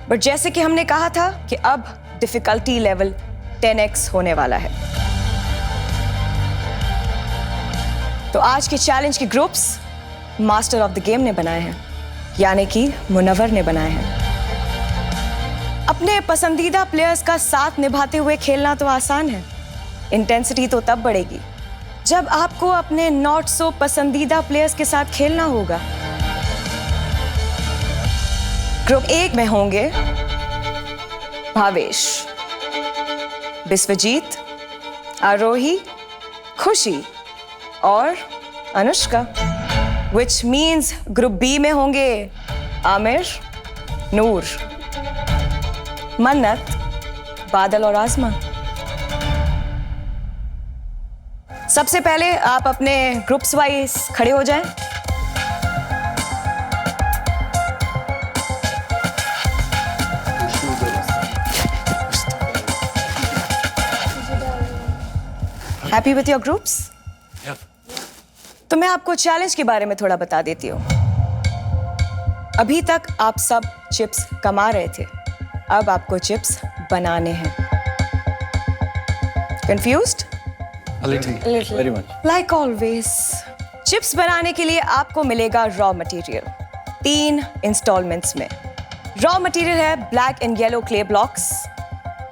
बट जैसे कि हमने कहा था कि अब डिफिकल्टी लेवल 10x होने वाला है। तो आज के चैलेंज के groups master of the game ने बनाए हैं, यानी कि मुनव्वर ने बनाए हैं। अपने पसंदीदा प्लेयर्स का साथ निभाते हुए खेलना तो आसान है, इंटेंसिटी तो तब बढ़ेगी जब आपको अपने नॉट सो पसंदीदा प्लेयर्स के साथ खेलना होगा। ग्रुप 1 में होंगे भावेश, विश्वजीत, आरोही, खुशी, और Anushka, which means group B में होंगे आमिर, नूर, मन्नत, बादल और आसमा। सबसे पहले आप अपने ग्रुप्स वाइज खड़े हो जाएं। Happy with your groups? तो मैं आपको चैलेंज के बारे में थोड़ा बता देती हूँ। अभी तक आप सब चिप्स कमा रहे थे, अब आपको चिप्स बनाने हैं। Confused? Very much. Like always, chips बनाने के लिए आपको मिलेगा रॉ मटेरियल 3 इंस्टॉलमेंट्स में। रॉ मटेरियल है black and yellow clay blocks.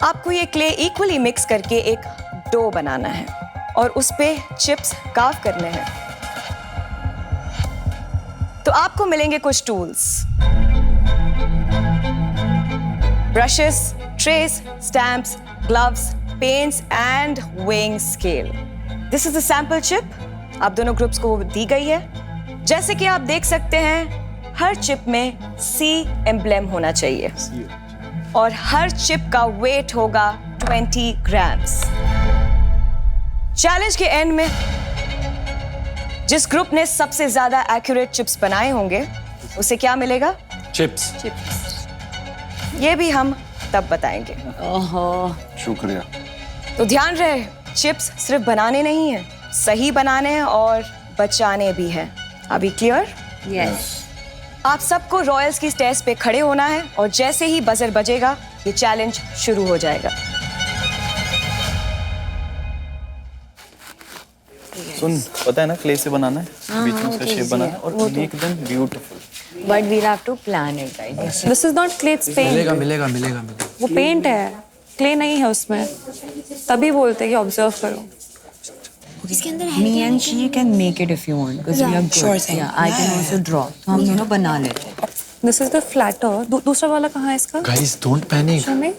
आपको ये क्ले इक्वली मिक्स करके एक डो बनाना है और उस पे चिप्स कार्व करने हैं। तो आपको मिलेंगे कुछ tools, brushes, trace, stamps, gloves, paints and weighing scale. This is the sample chip, आप दोनों ग्रुप्स को दी गई है। जैसे कि आप देख सकते हैं, हर चिप में C एम्ब्लेम होना चाहिए और हर चिप का वेट होगा 20 ग्राम्स। चैलेंज के एंड में जिस ग्रुप ने सबसे ज्यादा एक्यूरेट चिप्स बनाए होंगे उसे क्या मिलेगा? चिप्स। ये भी हम तब बताएंगे। शुक्रिया। तो ध्यान रहे, चिप्स सिर्फ बनाने नहीं है, सही बनाने हैं और बचाने भी हैं। अभी क्लियर? यस। आप सबको रॉयल्स की स्टेज पे खड़े होना है और जैसे ही बजर बजेगा ये चैलेंज शुरू हो जाएगा। सुन, पता है ना क्ले से बनाना है, बीच में उसका शेप बनाना है और एकदम beautiful. But we'll have to plan it, guys. This is not clay, it's paint. मिलेगा मिलेगा मिलेगा मिलेगा। वो पेंट है, क्ले नहीं है उसमें। तभी बोलते हैं कि ऑब्जर्व करो। Me and she can make it if you want, because we are good. sure thing. Yeah, I can also draw. तो हम दोनों बना लेते हैं। This is the flatter. दूसरा वाला कहाँ है इसका? Guys, don't panic. Show me.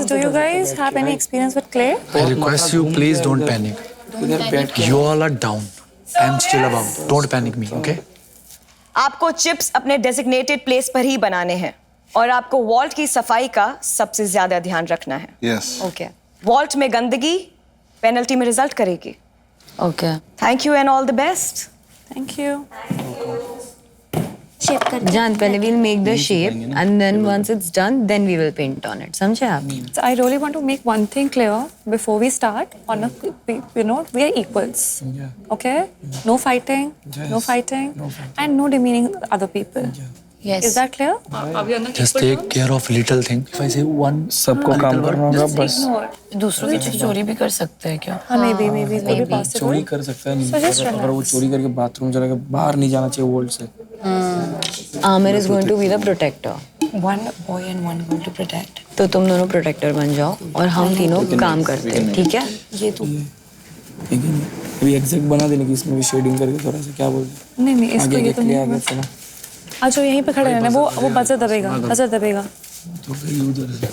Do you guys have any experience with clay? I request you, please don't panic. You all are down. I'm still above. Don't panic me, okay? आपको chips अपने designated place पर ही बनाने हैं और आपको vault की सफाई का सबसे ज्यादा ध्यान रखना है। यस। Okay. वॉल्ट में गंदगी पेनल्टी में रिजल्ट करेगी। Okay. Thank you and all the best. Thank you. Shape कर जान, पहले we'll make the shape and then once it's done, then we will paint on it. समझे आप? So I really want to make one thing clear before we start. We are equals. Okay? No fighting. No fighting. And no demeaning other people. Yes. Is that clear? Just take care of little thing. If I say one, सबको काम करना होगा बस। दूसरों की चीज चोरी भी कर सकते हैं क्या? हाँ, maybe possible. चोरी कर सकता है नहीं, So just अगर वो चोरी करके बाथरूम चला गया, बाहर नहीं जाना चाहिए वॉल्ट से। Amir is going to be the protector. One boy and one girl to protect. तो तुम दोनों प्रोटेक्टर बन जाओ और हम तीनों काम करते हैं, ठीक है? ये तो लेकिन अभी एग्जैक्ट बना देने की, इसमें भी शेडिंग करके थोड़ा सा क्या बोलते हैं? नहीं इसको ये तो क्लियर नहीं। आगे चलो। अच्छा यहीं पे खड़े रहना, वो बजर दबेगा। तो कहीं उधर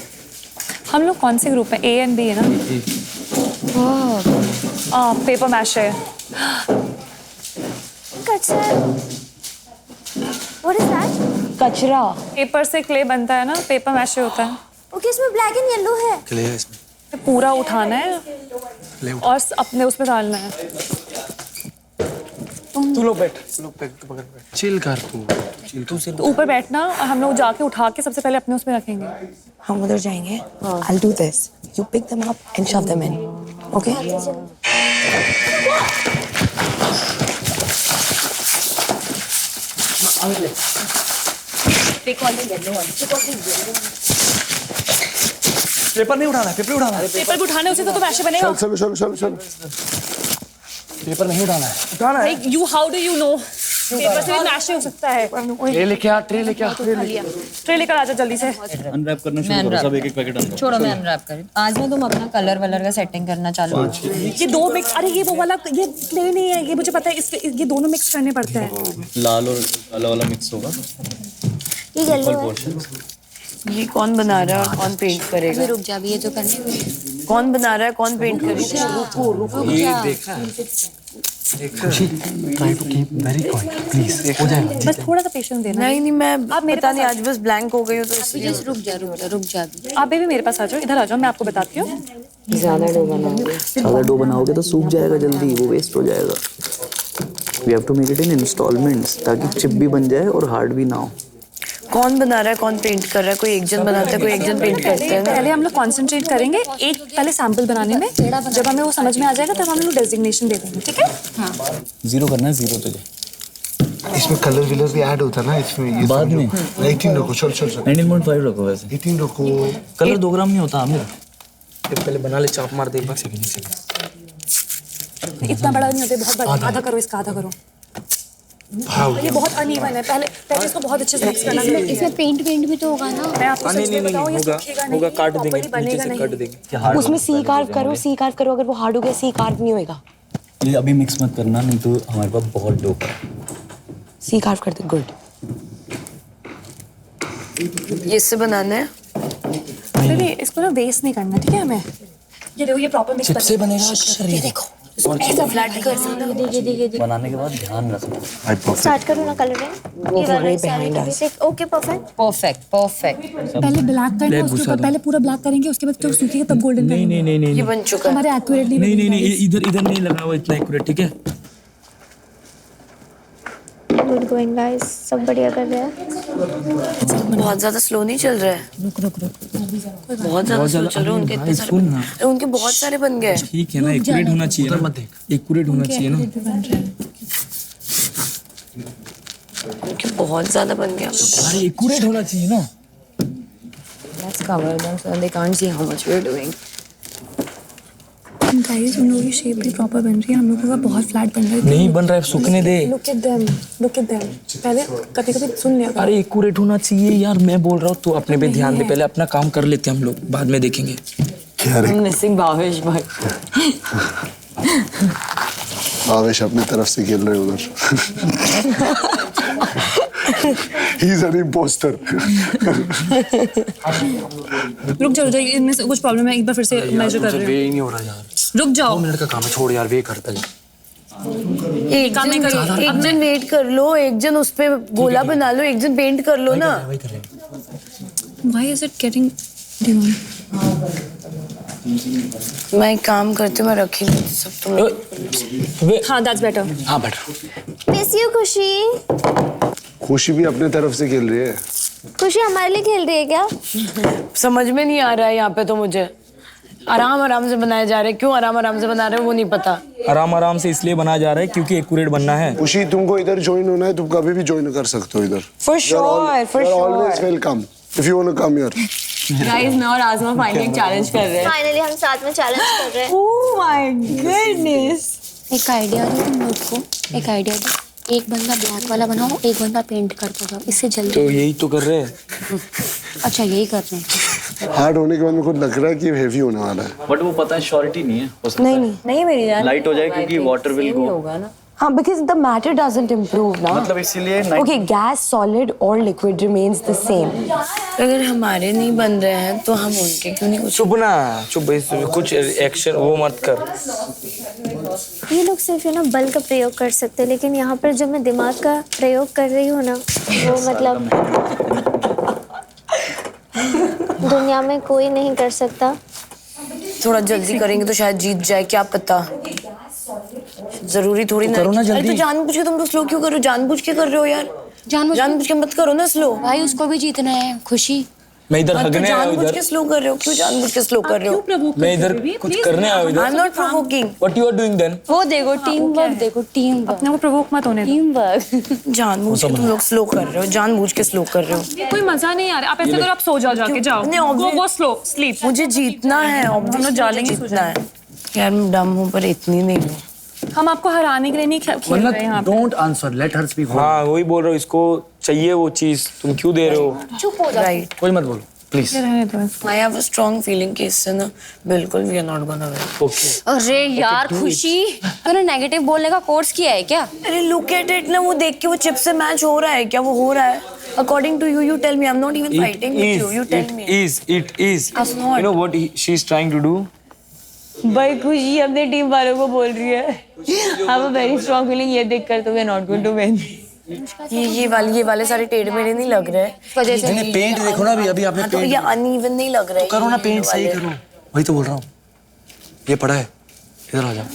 हम लोग कौन से ग्रुप में? A and B है ना? पेपर मैश है। What is that? कचरा। पेपर से क्ले बनता है ना, पेपर मैश होता है। ओके, इसमें ब्लैक एंड येलो है। clear है इसमें। पूरा उठाना है और अपने उसमें डालना है। तू लोग बैठ, तू पकड़ बैठ। Chill कर तू तो ऊपर बैठना और हम लोग जाके उठा के सबसे पहले अपने उसमें रखेंगे। हम उधर जाएंगे। I'll do this. You pick them up and shove them in. Okay? Paper नहीं उठाना है, पेपर उठाना है। पेपर भी उठाने उसे तो मैश बनेगा। चलो। पेपर नहीं उठाना है। How do you know? Paper से भी मैश हो सकता है। ट्रे लेके आ, ट्रे लेके आ। ट्रे लेकर आजा जल्दी से। अनरैप करना शुरू करो, सब एक पैकेट अनरैप। छोड़ो, मैं अनरैप कर। आज में तुम अपना कलर वलर का सेटिंग करना चालू करो। ये दो मिक्स, अरे ये वो वाला, ये क्ले नहीं है, ये मुझे पता है, इसके ये दोनों मिक्स करने पड़ते हैं। लाल और काला वाला मिक्स होगा। ये येलो है। ये कौन बना रहा है और कौन पेंट करेगा? अभी रुक जा, अभी ये तो करने कौन बना रहा है, कौन पेंट करेगा? रुक जा। Khushi try to keep very quiet please, हो जाएगा। बस थोड़ा सा पेशेंस देना। नहीं नहीं, मैं आप मेरे पता पास नहीं आ आज बस ब्लैंक हो गई हूँ तो इसलिए। जस्ट रुक जा आप भी मेरे पास आ जाओ, इधर आ जाओ, मैं आपको बताती हूँ। ज़्यादा डो बनाओगे। ज़्यादा डो बनाओगे तो सूख जाएगा जल्दी, वो वेस्ट हो जाएगा। We have to make it in instalments ताकि चिप भी बन जाए और हार्ड भी ना हो। कौन बना रहा है, कौन पेंट कर रहा है? कोई एक जन बनाता है, कोई एक जन पेंट करते हैं ना। पहले हम लोग कंसंट्रेट करेंगे एक पहले सैंपल बनाने में, जब हमें वो समझ में आ जाएगा तब हम लोग डेजिग्नेशन दे देंगे, ठीक है? हाँ। 0 करना है, 0 तुझे। इसमें कलर विलर भी ऐड होता है ना इसमें, ये बाद में 18 रखो, चल 19.5 रखो वैसे। 18 रखो। कलर 2 ग्राम नहीं होता आमिर। पहले बना ले, चाप मार दे एक बार। इतना बड़ा नहीं होता, बहुत बड़ा। आधा करो इसका, आधा करो। ये बहुत अनइवन है, पहले इसको बहुत अच्छे से मिक्स करना है। इसमें पेंट भी तो होगा ना। मैं आपको सच में बताऊं, ये सूखेगा नहीं, होगा, काट देंगे, properly बनेगा नीचे से नहीं। काट देंगे। उसमें सी कार्व करो, अगर वो हार्ड हो गया सी कार्व नहीं होएगा। ये अभी मिक्स मत करना, नहीं तो हमारे पास बहुत डो है। सी कार्व कर दे, गुड। ये इससे बनाना है। नहीं, इसको ना वेस्ट नहीं करना, ठीक है? हमें ये देखो, ये प्रॉपर मिक्स से बनेगा। ये देखो, ऐसा फ्लैट कर सकते हो। बनाने के बाद ध्यान रखना। स्टार्ट करो ना कलरिंग। ये वाला ओके, परफेक्ट। पहले ब्लैक करना, उसके ऊपर पहले पूरा ब्लैक करेंगे, उसके बाद जब सूखेगा तब गोल्डन करेंगे। नहीं ये बन चुका है। हमारे एक्यूरेटली नहीं, इधर नहीं लगा हुआ इतना एक्यूरेट, ठीक है? गुड गोइंग गाइस, सब बढ़िया कर रहे हैं। बहुत ज्यादा स्लो नहीं चल रहा है। बहुत ज्यादा स्लो चल रहा है। उनके इतने सारे, उनके बहुत सारे बन गए। ठीक है ना, एक्यूरेट होना चाहिए ना, एक्यूरेट होना चाहिए ना। उनके बहुत ज्यादा बन गए। अरे एक्यूरेट होना चाहिए ना। Let's cover them so they can't see how much we're doing. Guys, उन लोगों की शेप भी प्रॉपर बन रही है, हम लोगों का बहुत फ्लैट बन रहा है। नहीं बन रहा है, सूखने दे। Look at them. पहले कभी सुन लिया। अरे एक्यूरेट होना चाहिए यार, मैं बोल रहा हूँ तू अपने पे ध्यान दे, पहले अपना काम कर लेते हैं हम लोग, बाद में देखेंगे। Missing भावेश भाई। आवेश अपनी तरफ से खेल रहे उधर। He is an imposter. रुक जाओ, इनमें से कुछ प्रॉब्लम है, एक बार फिर से मेजर कर रही वे ही नहीं हो रहा यार। हूँ। रुक जाओ। 2 मिनट का काम है, छोड़ यार, वे करता है। एक जन वेट कर लो, एक जन उस पे गोला बना लो, एक जन पेंट कर लो ना। वही कर रहे हैं। Why is it getting down? मैं एक काम करती हूँ, मैं रखी नहीं सब तुम। हाँ, that's better. हाँ बेटर। मिस यू खुशी। खुशी भी अपने तरफ से खेल रही है। खुशी हमारे लिए खेल रही है क्या? समझ में नहीं आ रहा है यहाँ पे तो मुझे। आराम से बनाए जा रहे हैं, क्यों आराम से बना रहे हैं वो नहीं पता। आराम से इसलिए बनाया जा रहा है क्योंकि एक्यूरेट बनना है। खुशी, तुमको इधर ज्वाइन होना है, तुम कभी भी ज्वाइन कर सकते हो इधर। For sure, for sure. Always welcome if you want to come here. Guys, मैं और आज़मा फाइनली चैलेंज कर रहे हैं। फाइनली हम साथ में चैलेंज कर रहे हैं। Oh my goodness. एक आइडिया दो तुम लोग को, एक आइडिया दो। एक बंदा ब्लैक वाला बनाओ, एक बंदा पेंट करता जाओ, इससे जल्दी। तो यही तो कर रहे हैं। अच्छा, यही कर रहे हैं। हार्ड होने के बाद मेरे को लग रहा है कि हेवी होने वाला है। बट वो पता है श्योरिटी नहीं है, हो सकता है नहीं मेरी जान। लाइट हो जाए क्योंकि वाटर विल गो। होगा ना। हाँ, because the matter doesn't improve ना। मतलब इसीलिए Okay, gas, solid or liquid remains the same. अगर हमारे नहीं बन रहे हैं तो हम उनके क्यों नहीं कुछ। चुप ना, चुप, कुछ एक्शन वो मत कर। ये लोग सिर्फ ना बल का प्रयोग कर सकते हैं, लेकिन यहाँ पर जब मैं दिमाग का प्रयोग कर रही हूँ ना, वो मतलब दुनिया में कोई नहीं कर सकता। थोड़ा जल्दी करेंगे तो शायद जीत जाए, क्या पता। जरूरी थोड़ी ना। करो ना अरे जल्दी। तो जानबूझ के तुम तो स्लो क्यों कर रहे हो? जानबूझ के कर रहे हो यार। जानबूझ के मत करो ना स्लो। भाई उसको भी जीतना है। खुशी, मैं इधर हगने आया हूँ, जानबूझ इधर के स्लो कर रहे हो, क्यों जानबूझ के स्लो कर रहे हो? मैं इधर कुछ करने आया हूँ आई एम इधर। Not provoking. What you are doing then? वो देखो टीम वर्क, देखो टीम वर्क, अपने को प्रोवोक मत होने दो। Team work. जानबूझ के तुम लोग स्लो कर रहे हो, जानबूझ के स्लो कर रहे हो। कोई मजा नहीं आ रहा। आप ऐसे करो, आप सो जाओ, जाके जाओ। नहीं, obvious- वो स्लो स्लीप। मुझे जीतना है, ऑब्वियसली जालेंगे, जीतना है। यार मैं डम हूँ पर इतनी नहीं हूँ। हम आपको हराने के लिए नहीं खेल रहे हैं यहाँ पे। Don't answer, let her speak. हाँ वही बोल रहा हूँ, इसको चाहिए वो चीज, तुम क्यों दे रहे हो? चुप हो जा। राइट, कोई मत बोलो प्लीज। रहने दो। I have a strong feeling कि इससे ना बिल्कुल we are not gonna win. Okay. अरे यार खुशी, तूने नेगेटिव बोलने का कोर्स किया है क्या? अरे लुक एट इट ना, वो देख के वो चिप से मैच हो रहा है क्या? वो हो रहा है according to you. You tell me, I am not even fighting with you. You tell me. It is. It's not. You know what she is trying to do? भाई खुशी अपने टीम वालों को बोल रही है I have a very strong feeling ये देखकर तो we are not going to win. ये वाले सारे टेढ़े मेढ़े नहीं लग रहे वजह से नहीं पेंट देखो ना अभी आपने तो ये अनइवन नहीं लग रहा है। करो ना पेंट सही करो, वही तो बोल रहा हूँ। ये पड़ा है, इधर आ जा।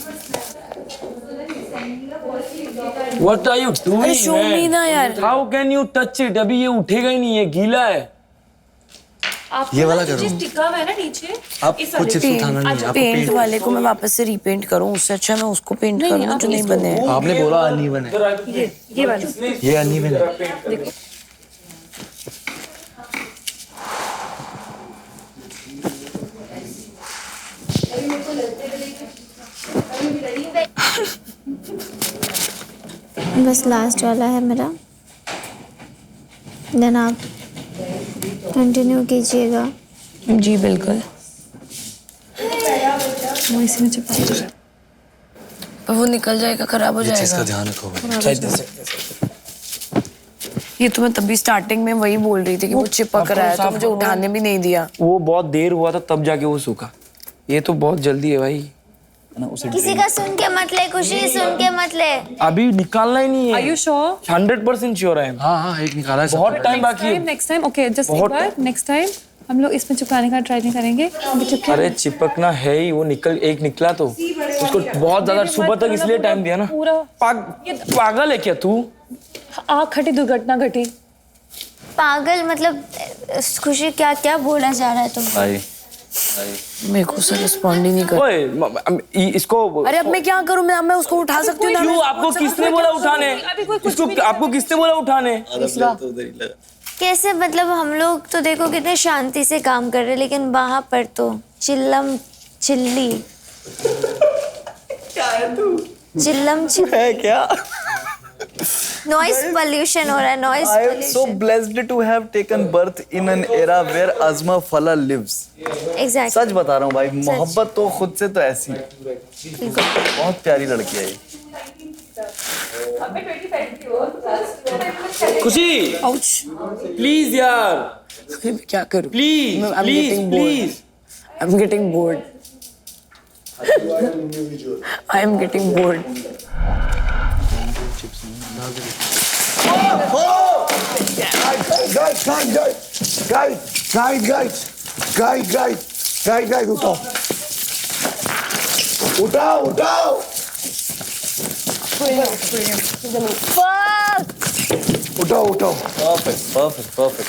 What are you doing? show me ना यार। How can you touch it? अभी ये उठेगा ही नहीं, ये गीला है। ये वाला करो। टिका हुआ है ना नीचे। आप कुछ चिप्स उठाना नहीं है, आपको पेंट वाले को मैं वापस से रीपेंट करूं, उससे अच्छा मैं उसको पेंट करूं जो नहीं बने हैं। आपने बोला अनइवन है, ये वाला ये अनइवन है। बस लास्ट वाला है मेरा, देन आप कंटिन्यू कीजिएगा। जी बिल्कुल। वो इसी में चिपका दो। पर वो निकल जाएगा, खराब हो ये चीज का जाएगा। ध्यान रखो भाई। ये तो मैं तभी स्टार्टिंग में वही बोल रही थी कि वो चिपक रहा है, तो मुझे उठाने भी नहीं दिया। वो बहुत देर हुआ था तब जाके वो सूखा, ये तो बहुत जल्दी है भाई। किसी का सुन के मत ले, खुशी सुन के मत ले। अभी निकालना ही नहीं है। Are you sure? 100% श्योर है। हाँ एक निकाला है। बहुत टाइम बाकी है। नेक्स्ट टाइम ओके, जस्ट एक बहुत बार नेक्स्ट टाइम हम लोग इसमें चिपकाने का ट्राई नहीं करेंगे। अरे चिपकना है ही, वो एक निकला तो उसको बहुत ज्यादा सुबह तक इसलिए टाइम दिया ना। पूरा पागल है क्या तू? आग घटी, दुर्घटना घटी। पागल मतलब खुशी क्या क्या बोला जा रहा है तुम? भाई मेरे को उससे रिस्पॉन्ड ही नहीं कर। ओए इसको अरे अब मैं क्या करूं? मैं उसको उठा सकती हूँ। क्यों? आपको किसने बोला उठाने? इसको आपको किसने बोला उठाने? कैसे मतलब हम लोग तो देखो कितने शांति से काम कर रहे हैं, लेकिन वहां पर तो चिल्लम चिल्ली चिल्लम चिल्ली है क्या? नॉइज पोल्यूशन हो रहा है, noise I am so pollution. blessed to have taken birth in an era where Azma Fala lives. Exactly सच बता रहा हूँ भाई, मोहब्बत तो खुद से तो ऐसी है। बहुत प्यारी लड़की है ये। खुशी प्लीज यार, क्या करूं? Please please I am getting bored. I am getting bored. Guide उठाओ उठाओ। उठाओ। Perfect.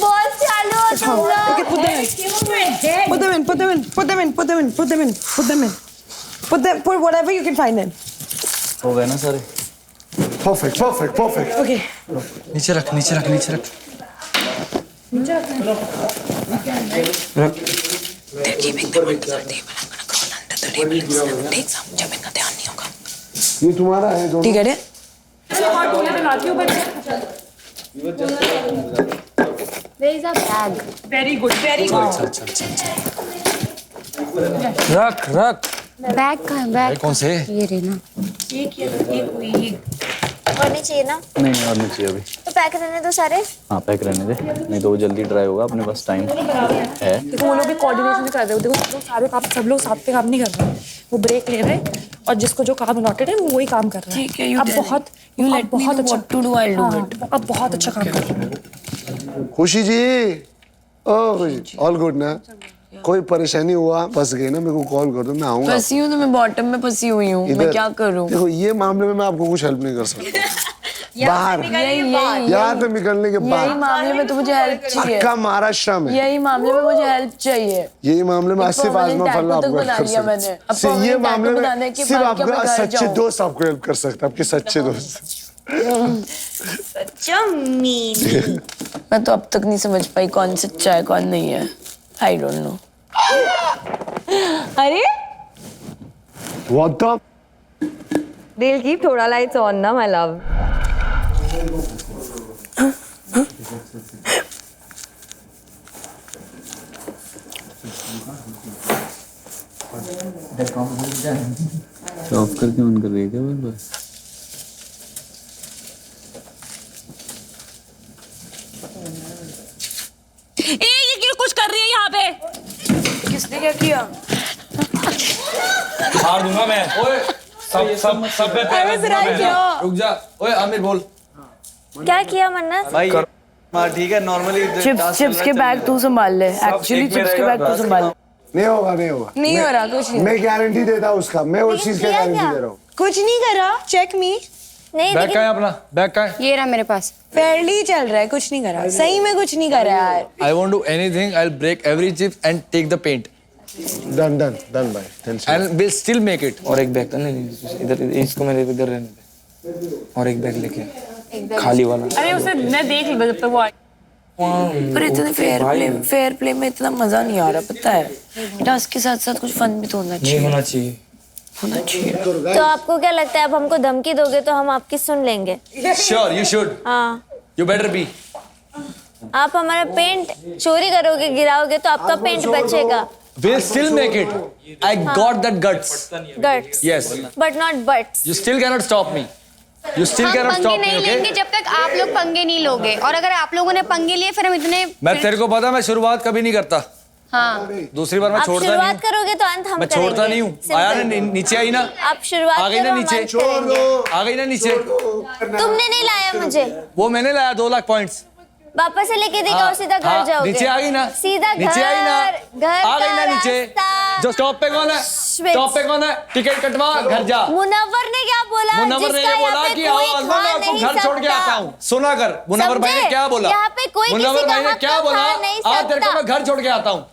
बहुत चालू हो तुम लोग। Put whatever you can find in. हो गए ना सारे? Perfect. Okay. नीचे रख। They're keeping them under the table. I'm gonna crawl under the table and take some जब इनका ध्यान नहीं होगा। ये तुम्हारा है दोनों। ठीक है। Where is our bag? Very good रख। बैग कहाँ है? बैग कौन से? ये रहे ना। और नहीं चाहिए ना? नहीं और नहीं चाहिए अभी। तो पैक रहने दो सारे। हाँ पैक रहने दे, नहीं तो वो जल्दी ड्राई होगा। अपने पास टाइम है। वो लोग भी कोऑर्डिनेशन नहीं कर रहे हो। देखो सारे काम, सब लोग साथ पे काम नहीं कर रहे हैं, वो ब्रेक ले रहे हैं और जिसको जो काम अलॉटेड है वो वही काम कर रहे हैं। ठीक है, you अब tell बहुत me. You let me know what to do, I'll do it. अब बहुत अच्छा काम कर रहे हैं। खुशी जी, ओ खुशी, ऑल गुड ना? कोई परेशानी हुआ, फंस गए ना, मेरे को कॉल कर दो, मैं आऊंगा। फंसी हूँ तो मैं बॉटम में फंसी हुई हूँ, मैं क्या करूँ? देखो ये मामले में मैं आपको कुछ हेल्प नहीं कर सकता। बाहर यहाँ पे निकलने के यही बाद मामले में तो मुझे हेल्प चाहिए। पक्का महाराष्ट्र में यही मामले में मुझे हेल्प चाहिए। यही मामले में सिर्फ आजमा फल्ला आपको हेल्प कर सकता है। ये मामले में सिर्फ आपका सच्चे दोस्त आपको हेल्प कर सकता है, आपके सच्चे दोस्त। मैं तो अब तक नहीं समझ पाई कौन सच्चा है कौन नहीं है। I don't know. अरे What the? they'll keep thoda lights on na my love. Of करके ऑन कर रही है क्या बार? ये क्यों कुछ कर रही है यहाँ पे? किसने क्या किया? मार दूंगा मैं। ओए सब पे पैर दूंगा मैं। रुक जा। ओए आमिर बोल। क्या किया मन्नत? भाई हाँ ठीक है, नॉर्मली चिप्स के बैग तू संभाल ले, एक्चुअली चिप्स के बैग तू संभाल ले। नहीं होगा, नहीं होगा, नहीं हो रहा कुछ नहीं। मैं गारंटी देता हूँ उसका, मैं उस चीज का गारंटी दे रहा हूँ। कुछ नहीं करा, चेक मी। नहीं बैग लेकिन का है अपना, बैग का है। ये रहा मेरे पास। फेयरली चल रहा है, कुछ नहीं करा, सही में कुछ नहीं करा यार। I won't do anything. I'll break every chip and take the paint. Done भाई, tension. And we'll still make it. और एक बैग तो नहीं, इधर इसको मेरे इधर रहने दे। और एक बैग लेके खाली वाला। अरे उसे मैं देख लूँगा जब तक वो आए। पर इतने फेयर प्ले में इतना मजा नहीं आ रहा, पता है। टास्क के साथ साथ कुछ फन भी तो होना नहीं चाहिए। होना चाहिए। तो आपको क्या लगता है अब हमको धमकी दोगे तो हम आपकी सुन लेंगे? Sure, you should. हाँ, You better be. आप हमारा पेंट चोरी करोगे, गिराओगे तो आपका पेंट बचेगा। We'll still make it. I got that guts. Guts. Yes. But not butts. You still cannot stop me. You still हम cannot पंगे stop me, नहीं लेंगे okay? जब तक आप लोग पंगे नहीं लोगे, और अगर आप लोगों ने पंगे लिए फिर हम इतने मैं तेरे को पता, मैं शुरुआत कभी नहीं करता। हाँ दूसरी बार मैं आप छोड़ता शुरुआत नहीं। करोगे तो अंत हम मैं छोड़ता नहीं हूँ। आया ना नीचे आई ना। आप शुरुआत आ गई ना करो, हम नीचे। अंत करेंगे। आ गई ना नीचे। तुमने नहीं लाया मुझे, वो मैंने लाया 2 लाख पॉइंट्स। वापस से लेके देगा और सीधा घर जाओगे। नीचे आ गई ना। सीधा नीचे आई ना। घर आ गई का ना नीचे। रास्ता। जो स्टॉप पे कौन है? स्टॉप पे कौन है? टिकट कटवा, घर जा। मुनव्वर ने क्या बोला? मुनव्वर ने ये जिसका बोला यहाँ पे कि आओ कोई अल्लाह, खा मैं आपको नहीं घर छोड़ के सकता। आता हूँ। सुना कर, मुनव्वर भाई ने समझे? क्या बोला? यहाँ पे कोई मुनव्वर किसी का भाई ने हक क्या तो बोला? खा नहीं आज तेरे को सकता। मैं घर छोड़ के आता हूँ।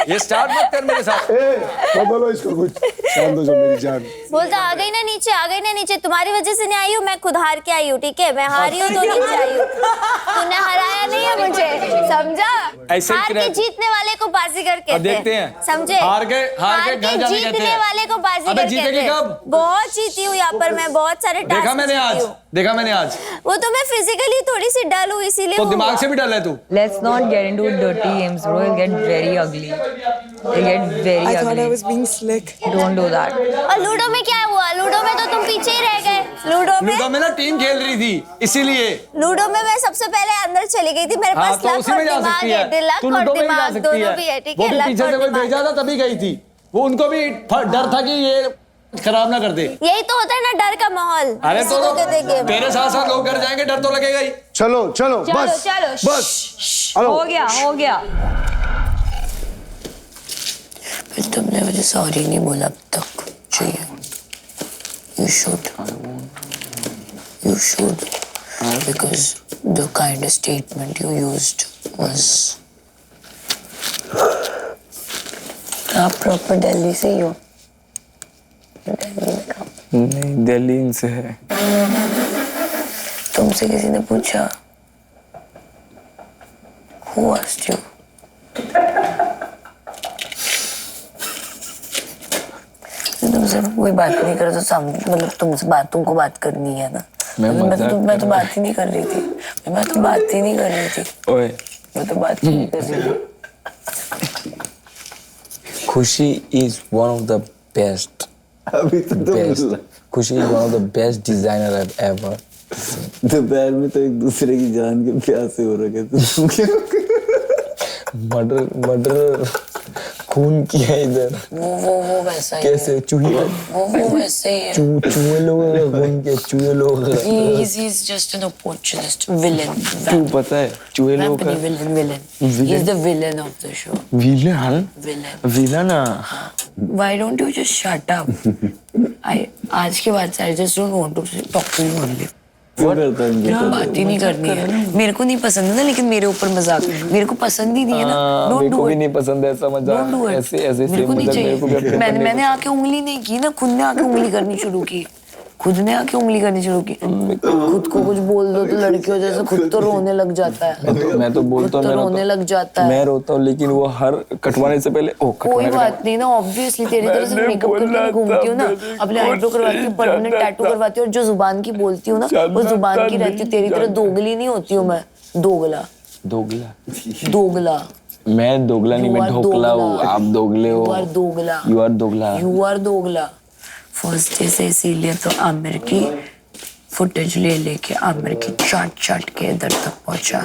ये स्टार्ट मत कर मेरे साथ। बोलो इसको कुछ, शांत हो जाओ मेरी जान। बोलता आ गई ना नीचे, आ गई ना नीचे। तुम्हारी वजह से नहीं आई हूँ, मैं खुद हार के आई हूँ, ठीक है? मैं हारी हूँ तो नीचे आई हूँ। तूने हराया नहीं है मुझे, समझा? ऐसे ही हार के जीतने वाले को बाजीगर कहते हैं। देखते हैं। समझे? हार के घर जाने कहते जीतने हैं। वाले को बाजीगर अबे कहते जीतेगी हैं। कब? बहुत जीती हूँ यहाँ पर मैं, बहुत सारे देखा टास्क मैंने आज, जीती हूँ। देखा मैंने आज। वो तो मैं फिजिकली थोड़ी सी डल हूँ, इसीलिए तो वो दिमाग हुआ। से भी डल है तू। Let's not get into dirty games, bro. It'll get very ugly. It'll get very ugly. being slick. Don't do that. और लूडो में क्या हुआ? लूडो में तो तुम पीछे ही रह गए। लूडो में ना टीम खेल रही थी, इसीलिए। लूडो में मैं सबसे पहले अंदर चली गई थी। मेरे हाँ, पास तो लक उसी और में जा दिमाग सकती है, है। लक तू और लूडो में ही जा दिमाग सकती दोनों भी है, ठीक वो है? भी लक पीछे और से कोई दिमाग। भेजा था तभी गई थी। वो उनको भी डर था कि ये खराब ना कर दे। यही तो होता है ना डर का माहौल। अरे इसी को कहते हैं तो game। तेरे साथ साथ लोग घर जाएंगे, डर तो लगेगा ही। चलो बस चलो। बस। हेलो, हो गया। फिर तुमने मुझे सॉरी नहीं बोला अब तक। चाहिए। You should. Because the kind of statement you used was. आप प्रॉपर दिल्ली से ही हो? नहीं, दिल्ली से है। तुमसे किसी ने पूछा? Who asked you? तुमसे कोई बात नहीं कर तो मतलब तुमको बात करनी है ना। मैं तो बात ही नहीं कर रही थी। मैं तो बात ही नहीं कर रही थी। ओए मैं तो बात ही नहीं कर रही थी। खुशी is one of the best. अभी तो best. खुशी is one of the best designer I've ever. दोपहर में तो एक दूसरे की जान के प्यासे हो रखे थे। मर्डर खून किया इधर। वो वैसा ही कैसे चूहे वो वैसे ही है। चूहे लोगों का खून किया, चूहे लोगों का। He's just an opportunist, villain. क्यों पता है चूहे लोगों का? Villain. He's the villain of the show. Villain villain. Why don't you just shut up? आज के बाद से I just don't want to talk to you only. बात ही नहीं करनी है। मेरे को नहीं पसंद है ना, लेकिन मेरे ऊपर मजाक मेरे को पसंद ही नहीं है ना। मेरे को भी नहीं पसंद है ऐसा मजाक। ऐसे मेरे को नहीं चाहिए। मैंने आके उंगली नहीं की ना, खुद ने आके उंगली करनी शुरू की। खुद ने आके उंगली करनी शुरू की। खुद को कुछ बोल दो तो लड़कियों जैसे खुद तो रोने लग जाता है। मैं तो बोलता हूँ, रोने लग जाता है। मैं रोता हूँ, लेकिन वो हर कटवाने से पहले कोई बात नहीं ना। ऑब्वियसली तेरी तरह से मेकअप करके घूमती हूँ ना, अपने आईब्रो करवाती हूँ, परमानेंट टैटू करवाती हूँ, और जो जुबान की बोलती हूँ ना वो जुबान की रहती हूँ। तेरी तरह दोगली नहीं होती हूँ मैं। दोगला मैं दोगला नहीं, मैं ढोकला हूँ। आप दोगले हो। यू आर दोगला। फर्स्ट डे से इसीलिए तो आमिर की फुटेज लेके आमिर की चाट के इधर तक पहुंचा।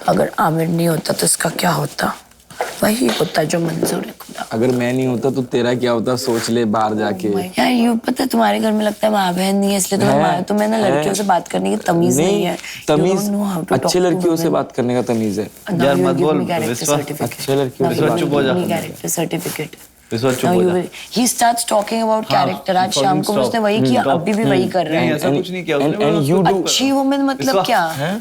अगर आमिर नहीं होता तो इसका क्या होता? वही होता है जो मंजूर है खुदा। अगर मैं नहीं होता तो तेरा क्या होता, सोच ले बाहर जाके। यार ये पता है तुम्हारे घर में लगता है माँ बहन नहीं है इसलिए तुम्हें ना लड़कियों से बात करने की तमीज नहीं है। तमीज अच्छे लड़कियों से बात करने का तमीज है यार मत बोल अच्छे लड़कियों से। चुप हो जा। Character certificate. विश्वास चुप हो जा। He starts talking about character। आज शाम को उसने वही किया, अभी भी वही कर रहा है। ऐसा कुछ नहीं किया and you do अच्छी वुमेन मतलब क्या?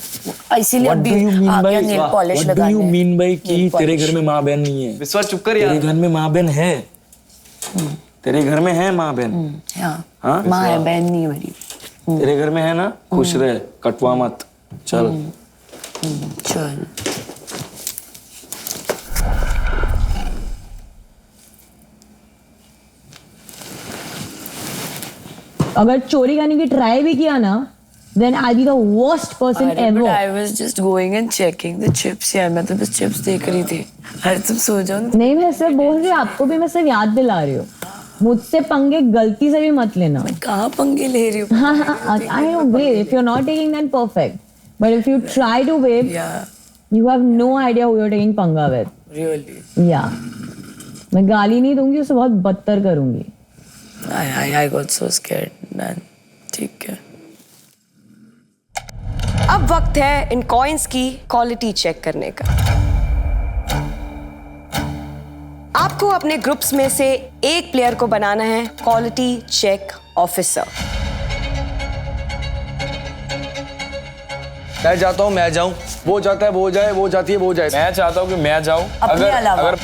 इसीलिए What अभी do you mean आ गया by nail polish what do लगाने। you mean by कि तेरे घर में माँ बहन नहीं है? विश्वास चुप कर यार। तेरे घर में माँ बहन है? तेरे घर में है माँ बहन? हाँ माँ है, बहन नहीं है मेरी। तेरे घर में है ना? खुश रहे, कटवा मत। चल चल। अगर चोरी करने की ट्राई भी किया ना, then I'll be the worst person ever. I was just going and checking the chips यार, मैं तो बस चिप्स देख रही थी। अरे तुम सो जाओ। नहीं, मैं सिर्फ बोल रही हूँ, आपको भी मैं सिर्फ याद दिला रही हूँ, मुझसे पंगे गलती से भी मत लेना। मैं कहाँ पंगे ले रही हूँ? हाँ, I know, great. If you're not taking, then perfect. But if you try to babe, you have no idea who you're taking पंगा with. Really? Yeah. मैं गाली नहीं दूंगी, उसे बहुत बदतर करूंगी। I got so scared. ठीक है। अब वक्त है इन कॉइन्स की क्वालिटी चेक करने का। आपको अपने ग्रुप्स में से एक प्लेयर को बनाना है क्वालिटी चेक ऑफिसर। मैं चाहता हूँ मैं जाऊँ, वो जाता है वो जाए, वो जाती है वो जाए। मैं चाहता हूँ कि मैं जाऊँ। अगर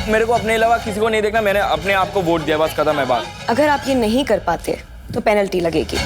मेरे को अपने अलावा किसी को नहीं देखना, मैंने अपने आप को वोट दिया, बस खत्म है बात। अगर आप ये नहीं कर पाते तो पेनल्टी लगेगी।